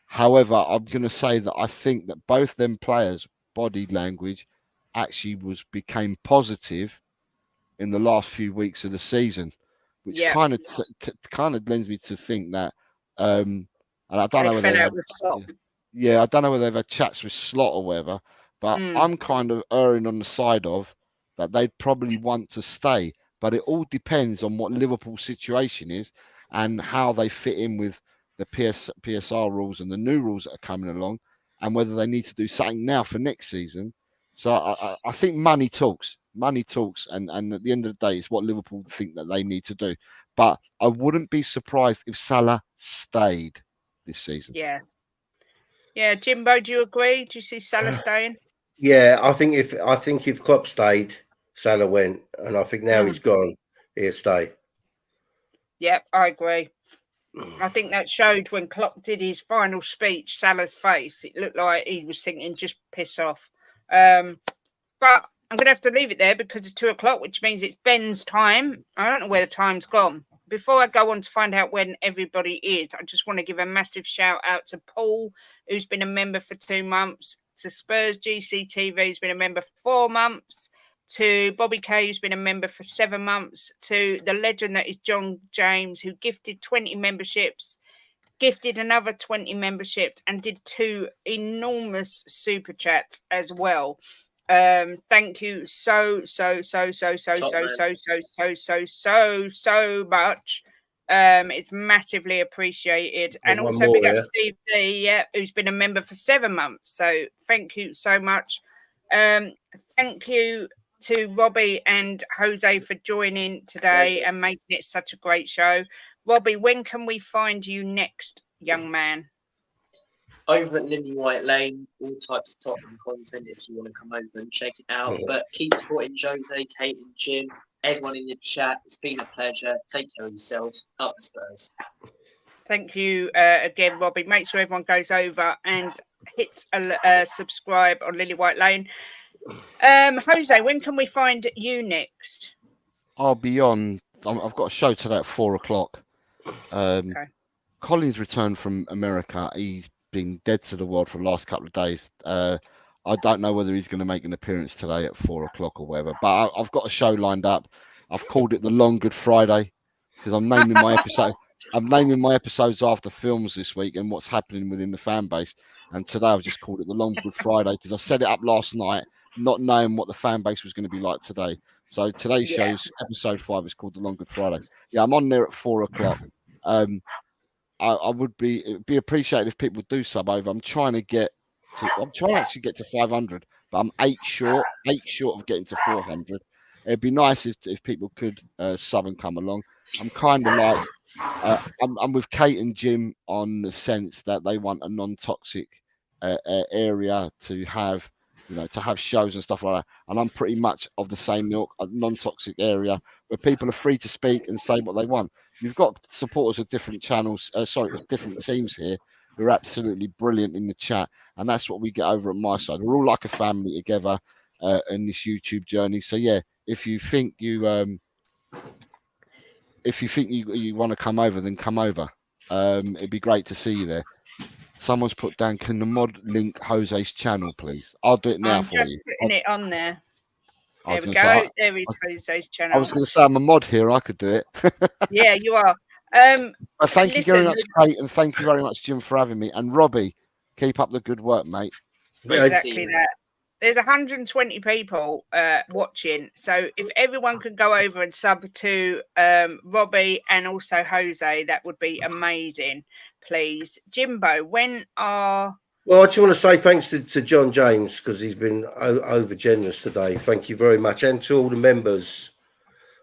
However, I'm going to say that I think that both them players' body language actually became positive in the last few weeks of the season, which kind of lends me to think that, and I don't know whether I don't know whether they've had chats with Slot or whatever, but I'm kind of erring on the side of that they'd probably want to stay. But it all depends on what Liverpool's situation is and how they fit in with the PSR rules and the new rules that are coming along, and whether they need to do something now for next season. So I think money talks, and at the end of the day, it's what Liverpool think that they need to do. But I wouldn't be surprised if Salah stayed this season. Yeah, Jimbo, do you agree? Do you see Salah staying? Yeah, I think if Klopp stayed, Salah went, and I think now he's gone, he'll stay. Yeah, I agree. I think that showed when Klopp did his final speech, Salah's face. It looked like he was thinking, just piss off. But I'm going to have to leave it there because it's 2:00, which means it's Ben's time. I don't know where the time's gone. Before I go on to find out when everybody is, I just want to give a massive shout out to Paul, who's been a member for 2 months, to Spurs GCTV, who's been a member for 4 months, to Bobby K, who's been a member for 7 months, to the legend that is John James, who gifted 20 memberships, gifted another 20 memberships, and did 2 enormous super chats as well. Thank you so much. It's massively appreciated. And also big up Steve D, who's been a member for 7 months. So thank you so much. Thank you to Robbie and Jose for joining today and making it such a great show. Robbie, when can we find you next, young man? over at Lily White Lane, all types of Tottenham content if you want to come over and check it out. But keep supporting Jose, Kate and Jim, everyone in the chat. It's been a pleasure. Take care of yourselves. Up the Spurs. Thank you again, Robbie. Make sure everyone goes over and hits a subscribe on Lily White Lane. Jose, when can we find you next? I'll be on. I've got a show today at 4:00. Okay. Colin's returned from America. He's been dead to the world for the last couple of days. I don't know whether he's going to make an appearance today at 4:00 or whatever, but I've got a show lined up. I've called it the Long Good Friday because I'm naming my episode. I'm naming my episodes after films this week and what's happening within the fan base. And today I've just called it the Long Good Friday because I set it up last night, not knowing what the fan base was going to be like today. So today's show's episode 5 is called the Long Good Friday. Yeah, I'm on there at 4:00. I would be appreciated if people do sub over. I'm trying to actually get to 500, but I'm 8 short of getting to 400. It'd be nice if people could sub and come along. I'm kind of like I'm with Kate and Jim on the sense that they want a non-toxic area to have, to have shows and stuff like that. And I'm pretty much of the same milk, a non-toxic area where people are free to speak and say what they want. You've got supporters of different channels, different teams here who are absolutely brilliant in the chat, and that's what we get over at my side. We're all like a family together in this YouTube journey. So yeah, if you think you want to come over, then come over. It'd be great to see you there. Someone's put down, can the mod link Jose's channel, please? I'll do it now for you. I'm just putting it on there. There we go. Say, there is Jose's channel. I was going to say I'm a mod here. I could do it. Yeah, you are. Thank you very much, Kate, and thank you very much, Jim, for having me. And Robbie, keep up the good work, mate. Exactly that. There's 120 people watching. So if everyone could go over and sub to Robbie and also Jose, that would be amazing, please. Jimbo, when are... Well, I just want to say thanks to John James because he's been over generous today. Thank you very much. And to all the members.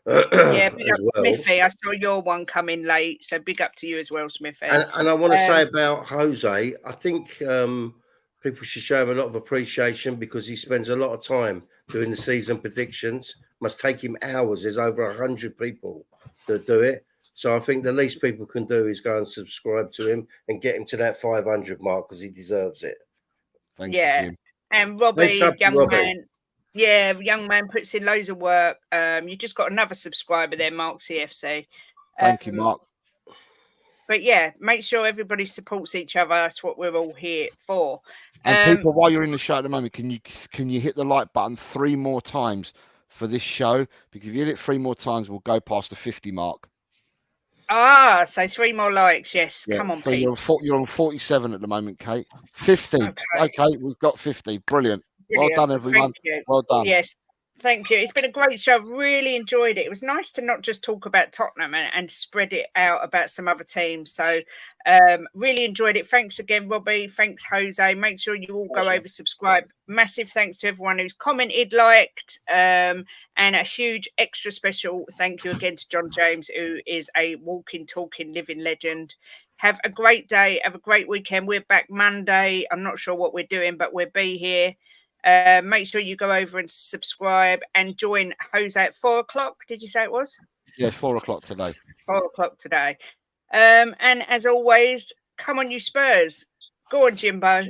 Yeah, big up Smithy. I saw your one come in late. So big up to you as well, Smithy. And I want to say about Jose, I think people should show him a lot of appreciation because he spends a lot of time doing the season predictions. Must take him hours. There's over 100 people that do it. So I think the least people can do is go and subscribe to him and get him to that 500 mark because he deserves it. Thank you, Jim. And Robbie, young man puts in loads of work. You just got another subscriber there, Mark CFC. Thank you, Mark. But yeah, make sure everybody supports each other. That's what we're all here for. And people, while you're in the show at the moment, can you hit the like button 3 more times for this show? Because if you hit it 3 more times, we'll go past the 50 mark. So 3 more likes. Yes, yeah, come on, peeps. You're on 47 at the moment, Kate. 50. Okay, we've got 50. Brilliant. Well done, everyone. Thank you. Well done. Yes. Thank you. It's been a great show. I've really enjoyed it. It was nice to not just talk about Tottenham and spread it out about some other teams. So really enjoyed it. Thanks again, Robbie. Thanks, Jose. Make sure you all go over, subscribe. Massive thanks to everyone who's commented, liked, and a huge extra special thank you again to John James, who is a walking, talking, living legend. Have a great day. Have a great weekend. We're back Monday. I'm not sure what we're doing, but we'll be here. Make sure you go over and subscribe and join Jose at 4:00. Did you say it was? Yeah, 4:00 today. 4:00 today. And as always, come on, you Spurs. Go on, Jimbo.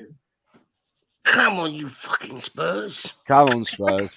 Come on, you fucking Spurs. Come on, Spurs.